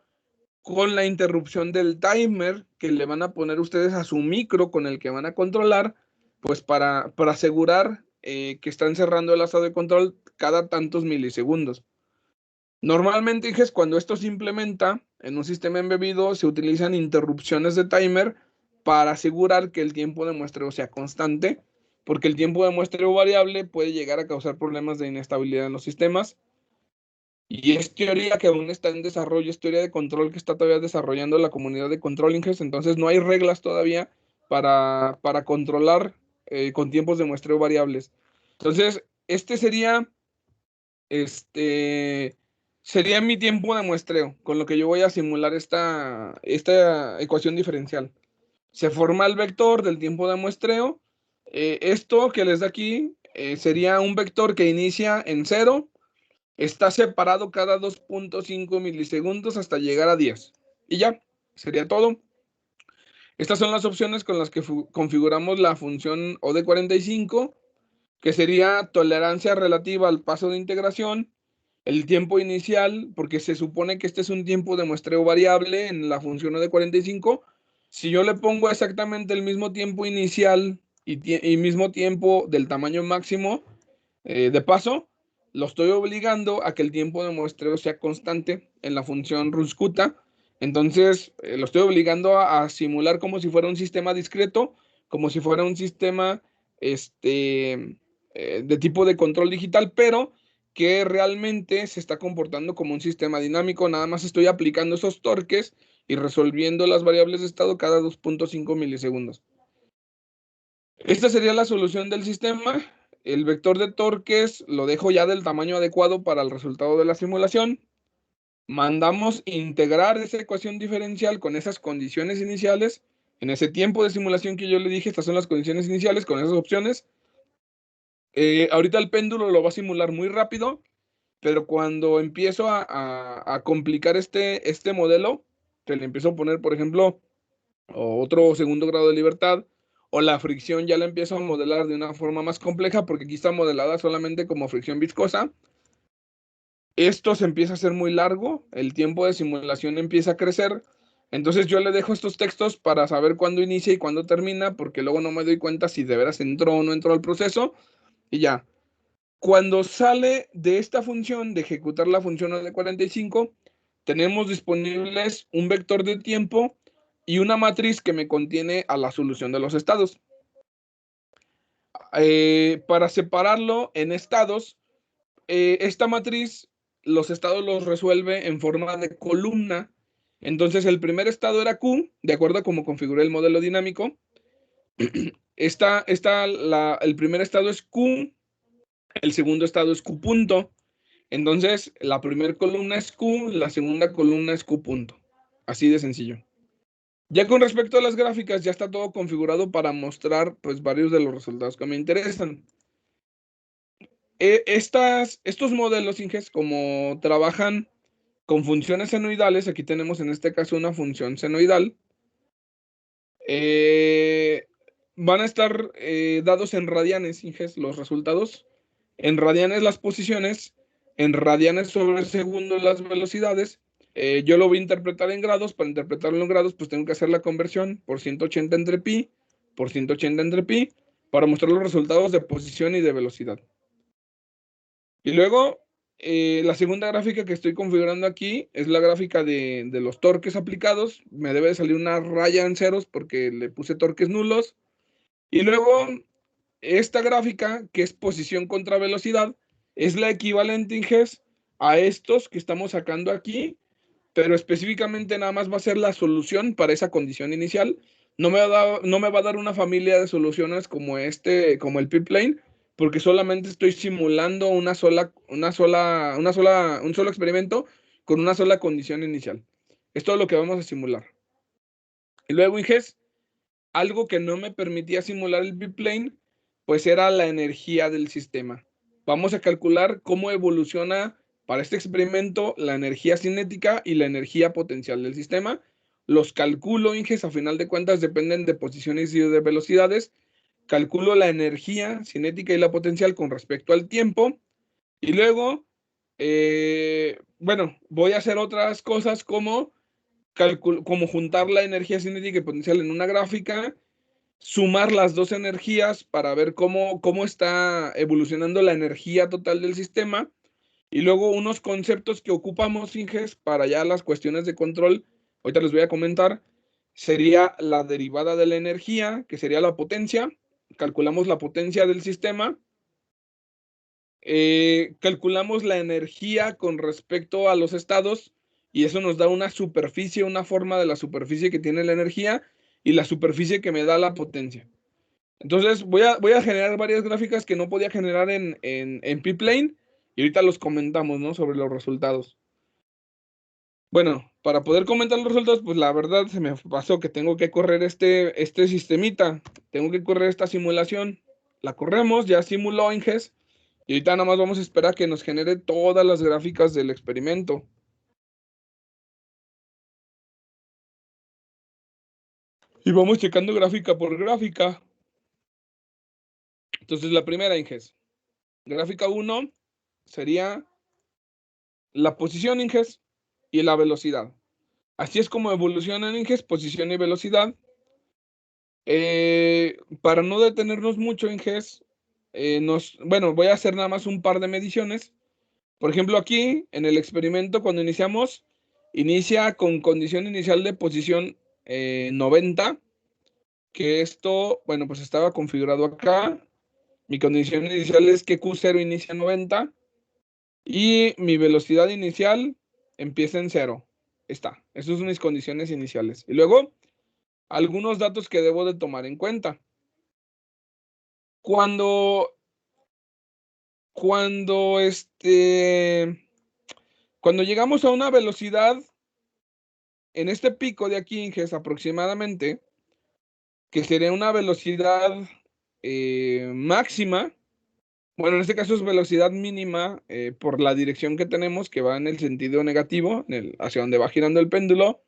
con la interrupción del timer que le van a poner ustedes a su micro con el que van a controlar, pues para asegurar que están cerrando el lazo de control cada tantos milisegundos. Normalmente, Inges, cuando esto se implementa en un sistema embebido, se utilizan interrupciones de timer para asegurar que el tiempo de muestreo sea constante, porque el tiempo de muestreo variable puede llegar a causar problemas de inestabilidad en los sistemas. Y es teoría que aún está en desarrollo, es teoría de control que está todavía desarrollando la comunidad de control, Inges, entonces no hay reglas todavía para controlar con tiempos de muestreo variables. Entonces, sería mi tiempo de muestreo, con lo que yo voy a simular esta ecuación diferencial. Se forma el vector del tiempo de muestreo. Esto que les da aquí sería un vector que inicia en 0, está separado cada 2.5 milisegundos hasta llegar a 10. Y ya, sería todo. Estas son las opciones con las que configuramos la función O de 45, que sería tolerancia relativa al paso de integración, el tiempo inicial, porque se supone que este es un tiempo de muestreo variable en la función O de 45. Si yo le pongo exactamente el mismo tiempo inicial y mismo tiempo del tamaño máximo de paso, lo estoy obligando a que el tiempo de muestreo sea constante en la función Ruscuta. Entonces, lo estoy obligando a simular como si fuera un sistema discreto, como si fuera un sistema de tipo de control digital, pero que realmente se está comportando como un sistema dinámico. Nada más estoy aplicando esos torques y resolviendo las variables de estado cada 2.5 milisegundos. Esta sería la solución del sistema. El vector de torques lo dejo ya del tamaño adecuado para el resultado de la simulación. Mandamos integrar esa ecuación diferencial con esas condiciones iniciales. En ese tiempo de simulación que yo le dije, estas son las condiciones iniciales con esas opciones. Ahorita el péndulo lo va a simular muy rápido, pero cuando empiezo a complicar este modelo, que le empiezo a poner, por ejemplo, otro segundo grado de libertad, o la fricción ya la empiezo a modelar de una forma más compleja, porque aquí está modelada solamente como fricción viscosa. Esto se empieza a hacer muy largo, el tiempo de simulación empieza a crecer, entonces yo le dejo estos textos para saber cuándo inicia y cuándo termina, porque luego no me doy cuenta si de veras entró o no entró al proceso, y ya. Cuando sale de esta función, de ejecutar la función de 45, tenemos disponibles un vector de tiempo y una matriz que me contiene a la solución de los estados. Para separarlo en estados, esta matriz, los estados los resuelve en forma de columna. Entonces, el primer estado era Q, de acuerdo a cómo configuré el modelo dinámico. El primer estado es Q, el segundo estado es Q punto. Entonces, la primera columna es Q, la segunda columna es Q punto. Así de sencillo. Ya con respecto a las gráficas, ya está todo configurado para mostrar pues varios de los resultados que me interesan. Estos modelos, Inges, como trabajan con funciones senoidales, aquí tenemos en este caso una función senoidal, van a estar dados en radianes, Inges, los resultados, en radianes las posiciones, en radianes sobre segundo las velocidades. Yo lo voy a interpretar en grados. Para interpretarlo en grados, pues tengo que hacer la conversión por 180 entre pi, por 180 entre pi, para mostrar los resultados de posición y de velocidad. Y luego La segunda gráfica que estoy configurando aquí es la gráfica de los torques aplicados. Me debe de salir una raya en ceros porque le puse torques nulos. Y luego, esta gráfica, que es posición contra velocidad, es la equivalente, Inges, a estos que estamos sacando aquí, pero específicamente nada más va a ser la solución para esa condición inicial. No me va a dar una familia de soluciones como como el P-plane, porque solamente estoy simulando un solo experimento con una sola condición inicial. Es todo lo que vamos a simular. Y luego, Inges, algo que no me permitía simular el biplane, pues era la energía del sistema. Vamos a calcular cómo evoluciona para este experimento la energía cinética y la energía potencial del sistema. Los calculo, Inges, a final de cuentas dependen de posiciones y de velocidades. Calculo la energía cinética y la potencial con respecto al tiempo. Y luego, bueno, voy a hacer otras cosas como juntar la energía cinética y potencial en una gráfica, sumar las dos energías para ver cómo está evolucionando la energía total del sistema, y luego unos conceptos que ocupamos, Inges, para ya las cuestiones de control, ahorita les voy a comentar, sería la derivada de la energía, que sería la potencia. Calculamos la potencia del sistema, calculamos la energía con respecto a los estados, y eso nos da una superficie, una forma de la superficie que tiene la energía y la superficie que me da la potencia. Entonces voy a generar varias gráficas que no podía generar en P-plane, y ahorita los comentamos, ¿no? Sobre los resultados. Bueno, para poder comentar los resultados, pues la verdad se me pasó que tengo que correr este sistemita. Tengo que correr esta simulación. La corremos, ya simuló Inges. Y ahorita nada más vamos a esperar a que nos genere todas las gráficas del experimento. Y vamos checando gráfica por gráfica. Entonces la primera, Inges. Gráfica 1 sería la posición, Inges, y la velocidad. Así es como evolucionan, Inges, posición y velocidad. Para no detenernos mucho, Inges, bueno, voy a hacer nada más un par de mediciones. Por ejemplo, aquí en el experimento, cuando iniciamos, inicia con condición inicial de posición 90, que esto, bueno, pues estaba configurado acá. Mi condición inicial es que Q0 inicia en 90 y mi velocidad inicial empieza en 0. Está. Esas son mis condiciones iniciales. Y luego, algunos datos que debo de tomar en cuenta. Cuando llegamos a una velocidad, en este pico de aquí, Inges, aproximadamente, que sería una velocidad máxima, bueno, en este caso es velocidad mínima por la dirección que tenemos, que va en el sentido negativo, hacia donde va girando el péndulo.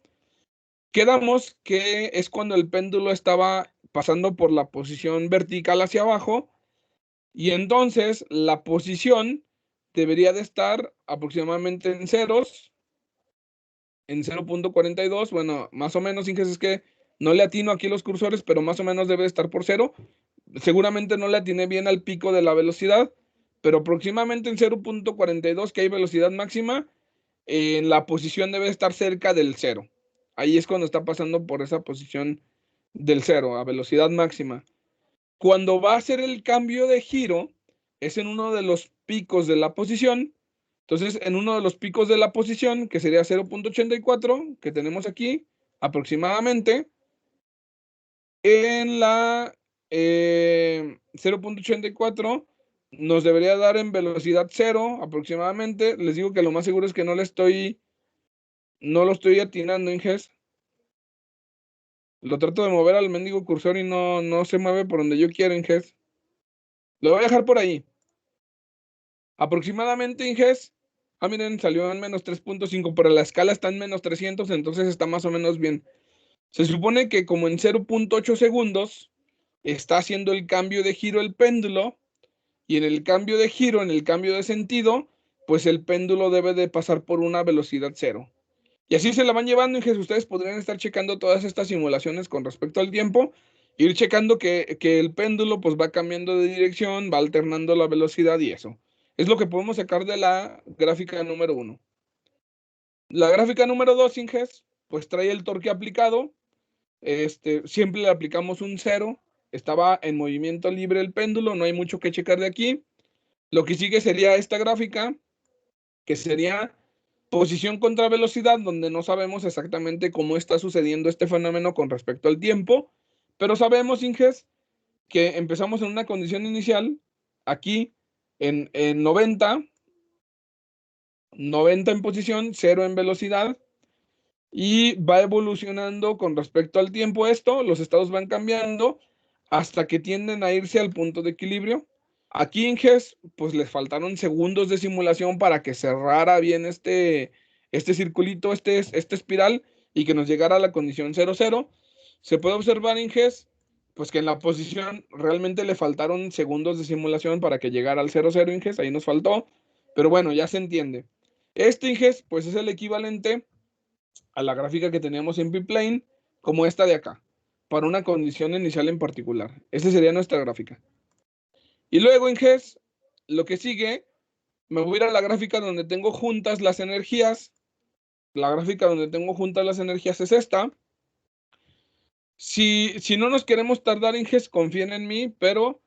Quedamos que es cuando el péndulo estaba pasando por la posición vertical hacia abajo, y entonces la posición debería de estar aproximadamente en ceros, en 0.42, bueno, más o menos, Inges, es que no le atino aquí los cursores, pero más o menos debe estar por 0. Seguramente no le atiné bien al pico de la velocidad, pero aproximadamente en 0.42, que hay velocidad máxima, en la posición debe estar cerca del 0. Ahí es cuando está pasando por esa posición del 0, a velocidad máxima. Cuando va a hacer el cambio de giro, es en uno de los picos de la posición. Entonces, en uno de los picos de la posición, que sería 0.84, que tenemos aquí, aproximadamente, en la 0.84, nos debería dar en velocidad 0, aproximadamente. Les digo que lo más seguro es que no lo estoy atinando, Inges. Lo trato de mover al mendigo cursor y no se mueve por donde yo quiero, Inges. Lo voy a dejar por ahí. Aproximadamente, Inges. Miren, salió en menos 3.5, pero la escala está en menos 300, entonces está más o menos bien. Se supone que como en 0.8 segundos está haciendo el cambio de giro el péndulo, y en el cambio de giro, en el cambio de sentido, pues el péndulo debe de pasar por una velocidad 0. Y así se la van llevando, Inges. Ustedes podrían estar checando todas estas simulaciones con respecto al tiempo, ir checando que el péndulo pues va cambiando de dirección, va alternando la velocidad y eso. Es lo que podemos sacar de la gráfica número 1. La gráfica número 2, Inges, pues trae el torque aplicado. Siempre le aplicamos un 0. Estaba en movimiento libre el péndulo, no hay mucho que checar de aquí. Lo que sigue sería esta gráfica, que sería posición contra velocidad, donde no sabemos exactamente cómo está sucediendo este fenómeno con respecto al tiempo, pero sabemos, Inges, que empezamos en una condición inicial, aquí en 90 en posición, 0 en velocidad, y va evolucionando con respecto al tiempo esto, los estados van cambiando hasta que tienden a irse al punto de equilibrio. Aquí en GES, pues les faltaron segundos de simulación para que cerrara bien este circulito, este espiral, y que nos llegara a la condición 0,0. Se puede observar en GES, pues que en la posición realmente le faltaron segundos de simulación para que llegara al 0,0 en GES, ahí nos faltó, pero bueno, ya se entiende. Este INGES, pues es el equivalente a la gráfica que teníamos en P-Plane, como esta de acá, para una condición inicial en particular. Esa sería nuestra gráfica. Y luego en GES, lo que sigue, me voy a ir a la gráfica donde tengo juntas las energías. La gráfica donde tengo juntas las energías es esta. Si no nos queremos tardar en GES, confíen en mí, pero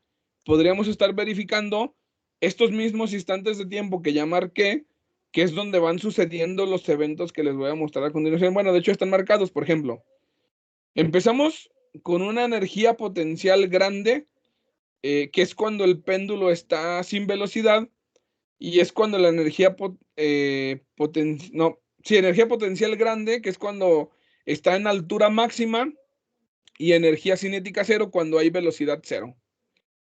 podríamos estar verificando estos mismos instantes de tiempo que ya marqué, que es donde van sucediendo los eventos que les voy a mostrar a continuación. Bueno, de hecho están marcados, por ejemplo. Empezamos con una energía potencial grande, que es cuando el péndulo está sin velocidad, y es cuando la energía energía potencial grande, que es cuando está en altura máxima, y energía cinética 0 cuando hay velocidad 0.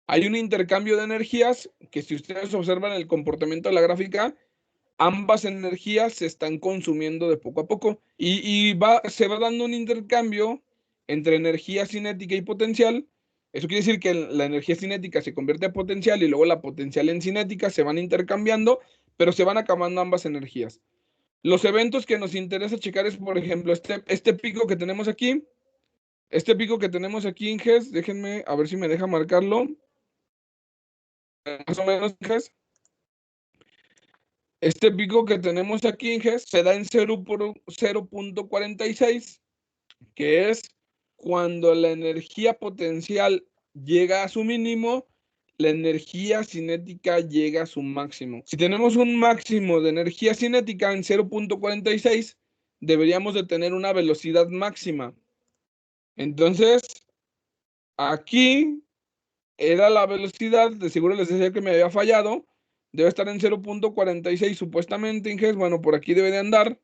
Hay un intercambio de energías que, si ustedes observan el comportamiento de la gráfica, ambas energías se están consumiendo de poco a poco, y se va dando un intercambio entre energía cinética y potencial. Eso quiere decir que la energía cinética se convierte a potencial y luego la potencial en cinética, se van intercambiando, pero se van acabando ambas energías. Los eventos que nos interesa checar es, por ejemplo, este pico que tenemos aquí. Este pico que tenemos aquí, Inges, déjenme a ver si me deja marcarlo. Más o menos, Inges. Este pico que tenemos aquí, Inges, se da en 0.46, que es cuando la energía potencial llega a su mínimo, la energía cinética llega a su máximo. Si tenemos un máximo de energía cinética en 0.46, deberíamos de tener una velocidad máxima. Entonces, aquí era la velocidad, de seguro les decía que me había fallado, debe estar en 0.46 supuestamente, Inges. Bueno, por aquí debe de andar.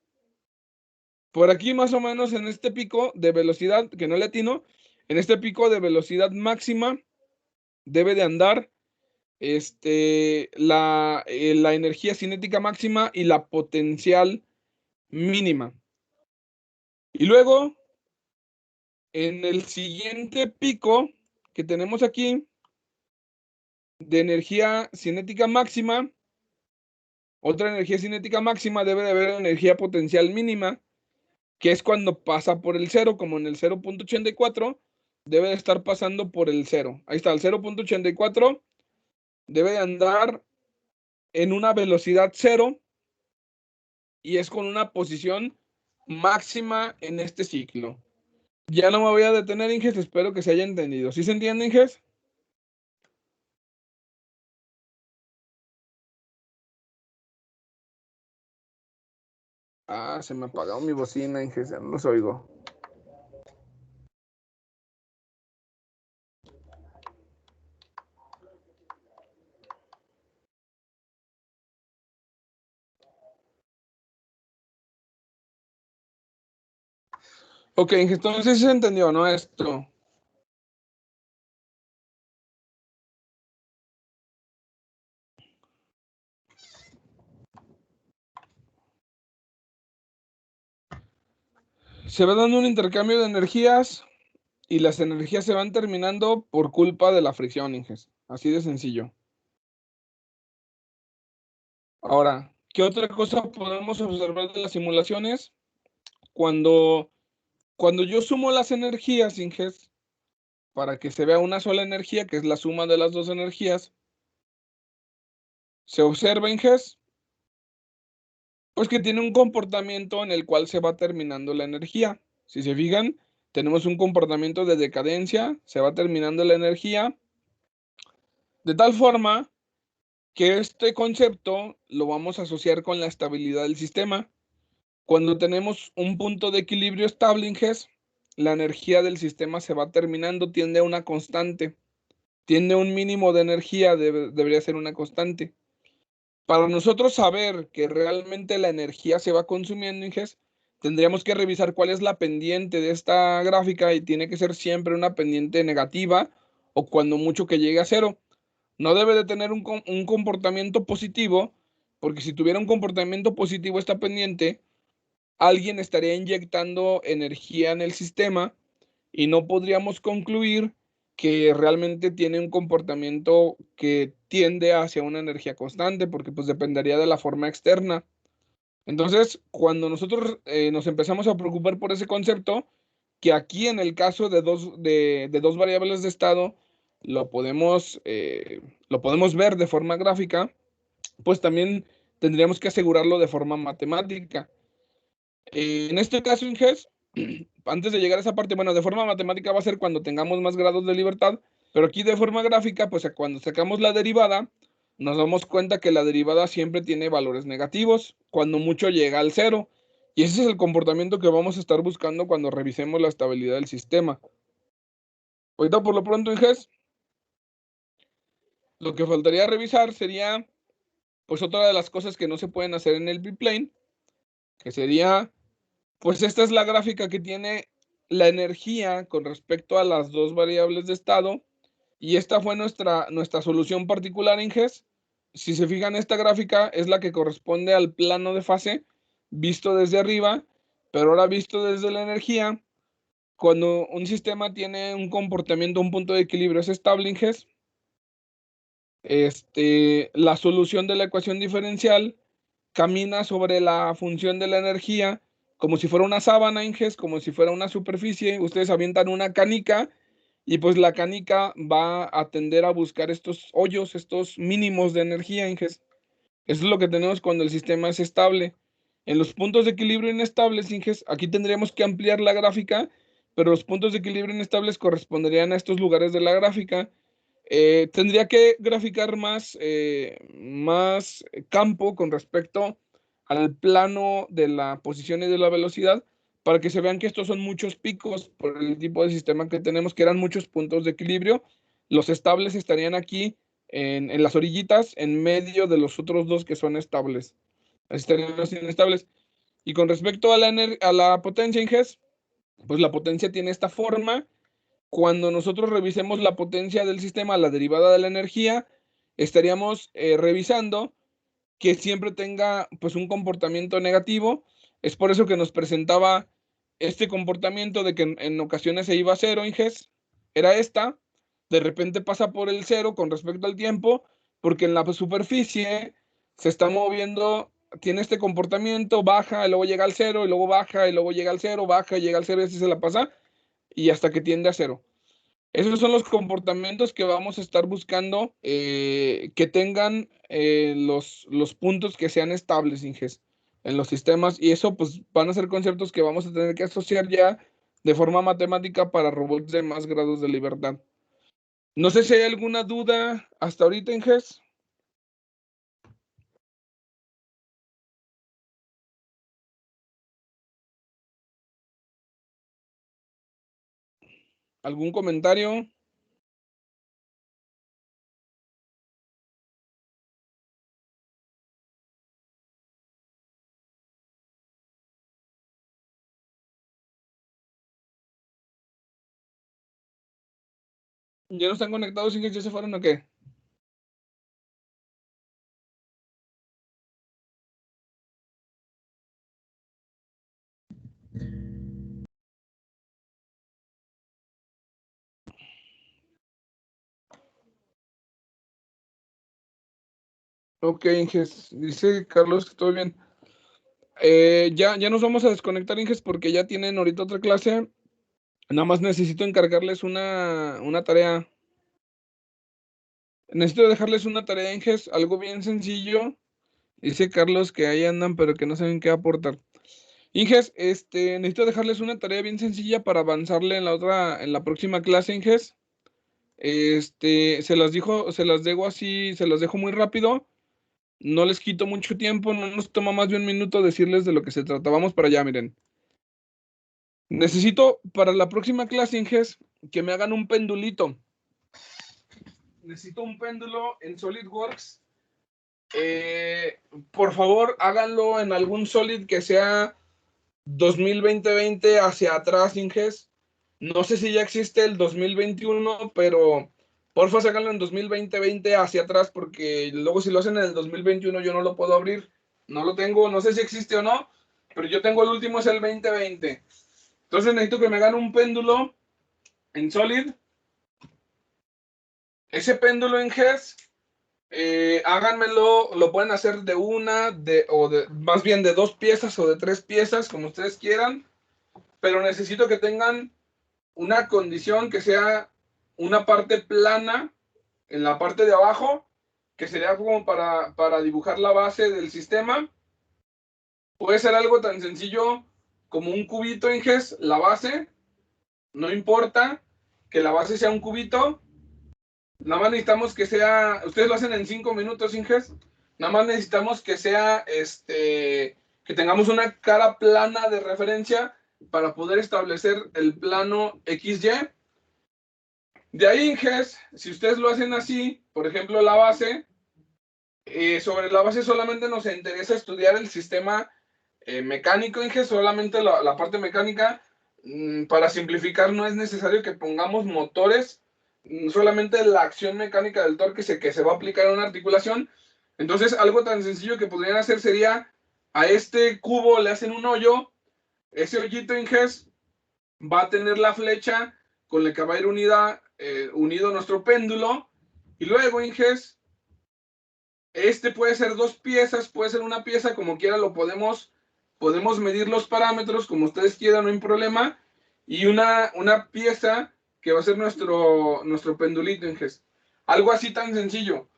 Por aquí más o menos en este pico de velocidad, que no le atino, en este pico de velocidad máxima debe de andar la energía cinética máxima y la potencial mínima. Y luego, en el siguiente pico que tenemos aquí, de energía cinética máxima, otra energía cinética máxima, debe de haber energía potencial mínima, que es cuando pasa por el 0, como en el 0.84, debe de estar pasando por el 0. Ahí está, el 0.84 debe de andar en una velocidad 0 y es con una posición máxima en este ciclo. Ya no me voy a detener, Inges, espero que se haya entendido. ¿Sí se entiende, Inges? Ah, se me ha apagado mi bocina, Inges, ya no los oigo. Ok, Inges, entonces se entendió, ¿no? Esto. Se va dando un intercambio de energías y las energías se van terminando por culpa de la fricción, Inges. Así de sencillo. Ahora, ¿qué otra cosa podemos observar de las simulaciones? Cuando yo sumo las energías, Inges, para que se vea una sola energía, que es la suma de las dos energías, se observa, Inges, pues que tiene un comportamiento en el cual se va terminando la energía. Si se fijan, tenemos un comportamiento de decadencia, se va terminando la energía, de tal forma que este concepto lo vamos a asociar con la estabilidad del sistema. Cuando tenemos un punto de equilibrio estable, Inges, la energía del sistema se va terminando, tiende a una constante, tiende a un mínimo de energía, debería ser una constante. Para nosotros saber que realmente la energía se va consumiendo, Inges, tendríamos que revisar cuál es la pendiente de esta gráfica y tiene que ser siempre una pendiente negativa o cuando mucho que llegue a cero. No debe de tener un comportamiento positivo, porque si tuviera un comportamiento positivo esta pendiente, alguien estaría inyectando energía en el sistema y no podríamos concluir que realmente tiene un comportamiento que tiende hacia una energía constante, porque pues dependería de la forma externa. Entonces, cuando nosotros nos empezamos a preocupar por ese concepto, que aquí en el caso de dos variables de estado lo podemos ver de forma gráfica, pues también tendríamos que asegurarlo de forma matemática. En este caso, Inges, antes de llegar a esa parte, bueno, de forma matemática va a ser cuando tengamos más grados de libertad, pero aquí de forma gráfica, pues cuando sacamos la derivada, nos damos cuenta que la derivada siempre tiene valores negativos, cuando mucho llega al cero. Y ese es el comportamiento que vamos a estar buscando cuando revisemos la estabilidad del sistema. Ahorita por lo pronto, Inges, lo que faltaría revisar sería, pues otra de las cosas que no se pueden hacer en el biplane, que sería, pues esta es la gráfica que tiene la energía con respecto a las dos variables de estado, y esta fue nuestra solución particular, Inges. Si se fijan, esta gráfica es la que corresponde al plano de fase visto desde arriba, pero ahora visto desde la energía. Cuando un sistema tiene un comportamiento, un punto de equilibrio es estable, Inges, la solución de la ecuación diferencial camina sobre la función de la energía como si fuera una sábana, Inges, como si fuera una superficie. Ustedes avientan una canica y pues la canica va a tender a buscar estos hoyos, estos mínimos de energía, Inges. Eso es lo que tenemos cuando el sistema es estable. En los puntos de equilibrio inestables, Inges, aquí tendríamos que ampliar la gráfica, pero los puntos de equilibrio inestables corresponderían a estos lugares de la gráfica. Tendría que graficar más campo con respecto al plano de la posición y de la velocidad para que se vean que estos son muchos picos por el tipo de sistema que tenemos, que eran muchos puntos de equilibrio. Los estables estarían aquí en las orillitas, en medio de los otros dos que son estables. Estarían los inestables. Y con respecto a la potencia, Inges, pues la potencia tiene esta forma. Cuando nosotros revisemos la potencia del sistema, la derivada de la energía, estaríamos revisando que siempre tenga pues un comportamiento negativo. Es por eso que nos presentaba este comportamiento de que en ocasiones se iba a cero, Inges, era esta, de repente pasa por el cero con respecto al tiempo, porque en la superficie se está moviendo, tiene este comportamiento, baja, y luego llega al cero, y luego baja, y luego llega al cero, baja, y llega al cero, y así se la pasa, y hasta que tiende a cero. Esos son los comportamientos que vamos a estar buscando que tengan los puntos que sean estables, Inges, en los sistemas. Y eso pues van a ser conceptos que vamos a tener que asociar ya de forma matemática para robots de más grados de libertad. No sé si hay alguna duda hasta ahorita, Inges. ¿Algún comentario? ¿Ya no están conectados, Inges? ¿Ya se fueron o qué? Ok, Inges. Dice Carlos que todo bien. Ya nos vamos a desconectar, Inges, porque ya tienen ahorita otra clase. Nada más necesito encargarles una tarea. Necesito dejarles una tarea, Inges, algo bien sencillo. Dice Carlos que ahí andan, pero que no saben qué aportar. Inges, necesito dejarles una tarea bien sencilla para avanzarle en la próxima clase, Inges. Se las dejo así, se las dejo muy rápido. No les quito mucho tiempo, no nos toma más de un minuto decirles de lo que se trata. Vamos para allá, miren. Necesito para la próxima clase, Inges, que me hagan un pendulito. Necesito un péndulo en SolidWorks. Por favor, háganlo en algún Solid que sea 2020 hacia atrás, Inges. No sé si ya existe el 2021, pero porfa, háganlo en 2020 hacia atrás, porque luego si lo hacen en el 2021 yo no lo puedo abrir. No lo tengo, no sé si existe o no, pero yo tengo el último, es el 2020. Entonces necesito que me hagan un péndulo en Solid. Ese péndulo en GES, háganmelo, lo pueden hacer de una, más bien de 2 piezas o de 3 piezas, como ustedes quieran, pero necesito que tengan una condición que sea una parte plana en la parte de abajo, que sería como para dibujar la base del sistema. Puede ser algo tan sencillo como un cubito, Inges, la base, no importa que la base sea un cubito. Nada más necesitamos que sea, ustedes lo hacen en 5 minutos, Inges. Nada más necesitamos que sea, que tengamos una cara plana de referencia para poder establecer el plano XY. De ahí, Inges, si ustedes lo hacen así, por ejemplo, la base, sobre la base solamente nos interesa estudiar el sistema mecánico, Inges, solamente la parte mecánica. Para simplificar, no es necesario que pongamos motores, solamente la acción mecánica del torque que se va a aplicar en una articulación. Entonces, algo tan sencillo que podrían hacer sería, a este cubo le hacen un hoyo, ese hoyito, Inges, va a tener la flecha con la que va a ir unido nuestro péndulo, y luego, Inges, puede ser 2 piezas, puede ser una pieza, como quiera lo podemos medir los parámetros como ustedes quieran, no hay problema, y una pieza que va a ser nuestro pendulito, Inges. Algo así tan sencillo.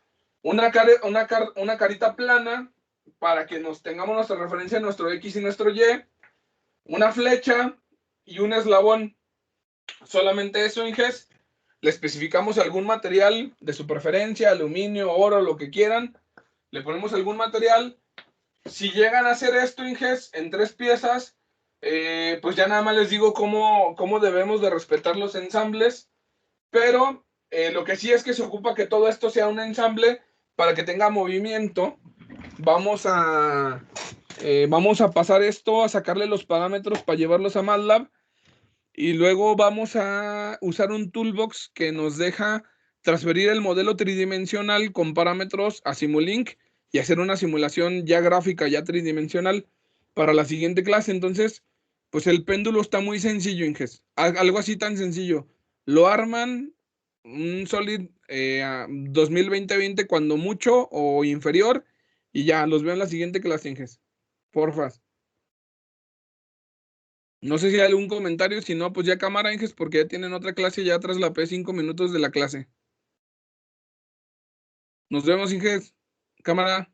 Una carita plana para que nos tengamos nuestra referencia, nuestro X y nuestro Y, una flecha y un eslabón. Solamente eso, Inges. Le especificamos algún material de su preferencia, aluminio, oro, lo que quieran. Le ponemos algún material. Si llegan a hacer esto, Inges, en 3 piezas, pues ya nada más les digo cómo debemos de respetar los ensambles. Pero lo que sí es que se ocupa que todo esto sea un ensamble para que tenga movimiento. Vamos a pasar esto, a sacarle los parámetros para llevarlos a MATLAB. Y luego vamos a usar un toolbox que nos deja transferir el modelo tridimensional con parámetros a Simulink y hacer una simulación ya gráfica, ya tridimensional para la siguiente clase. Entonces, pues el péndulo está muy sencillo, Inges. Algo así tan sencillo. Lo arman un Solid 2020 cuando mucho o inferior y ya, los veo en la siguiente clase, Inges. Porfa. No sé si hay algún comentario, si no, pues ya cámara, Inges, porque ya tienen otra clase, ya traslapé 5 minutos de la clase. Nos vemos, Inges. Cámara.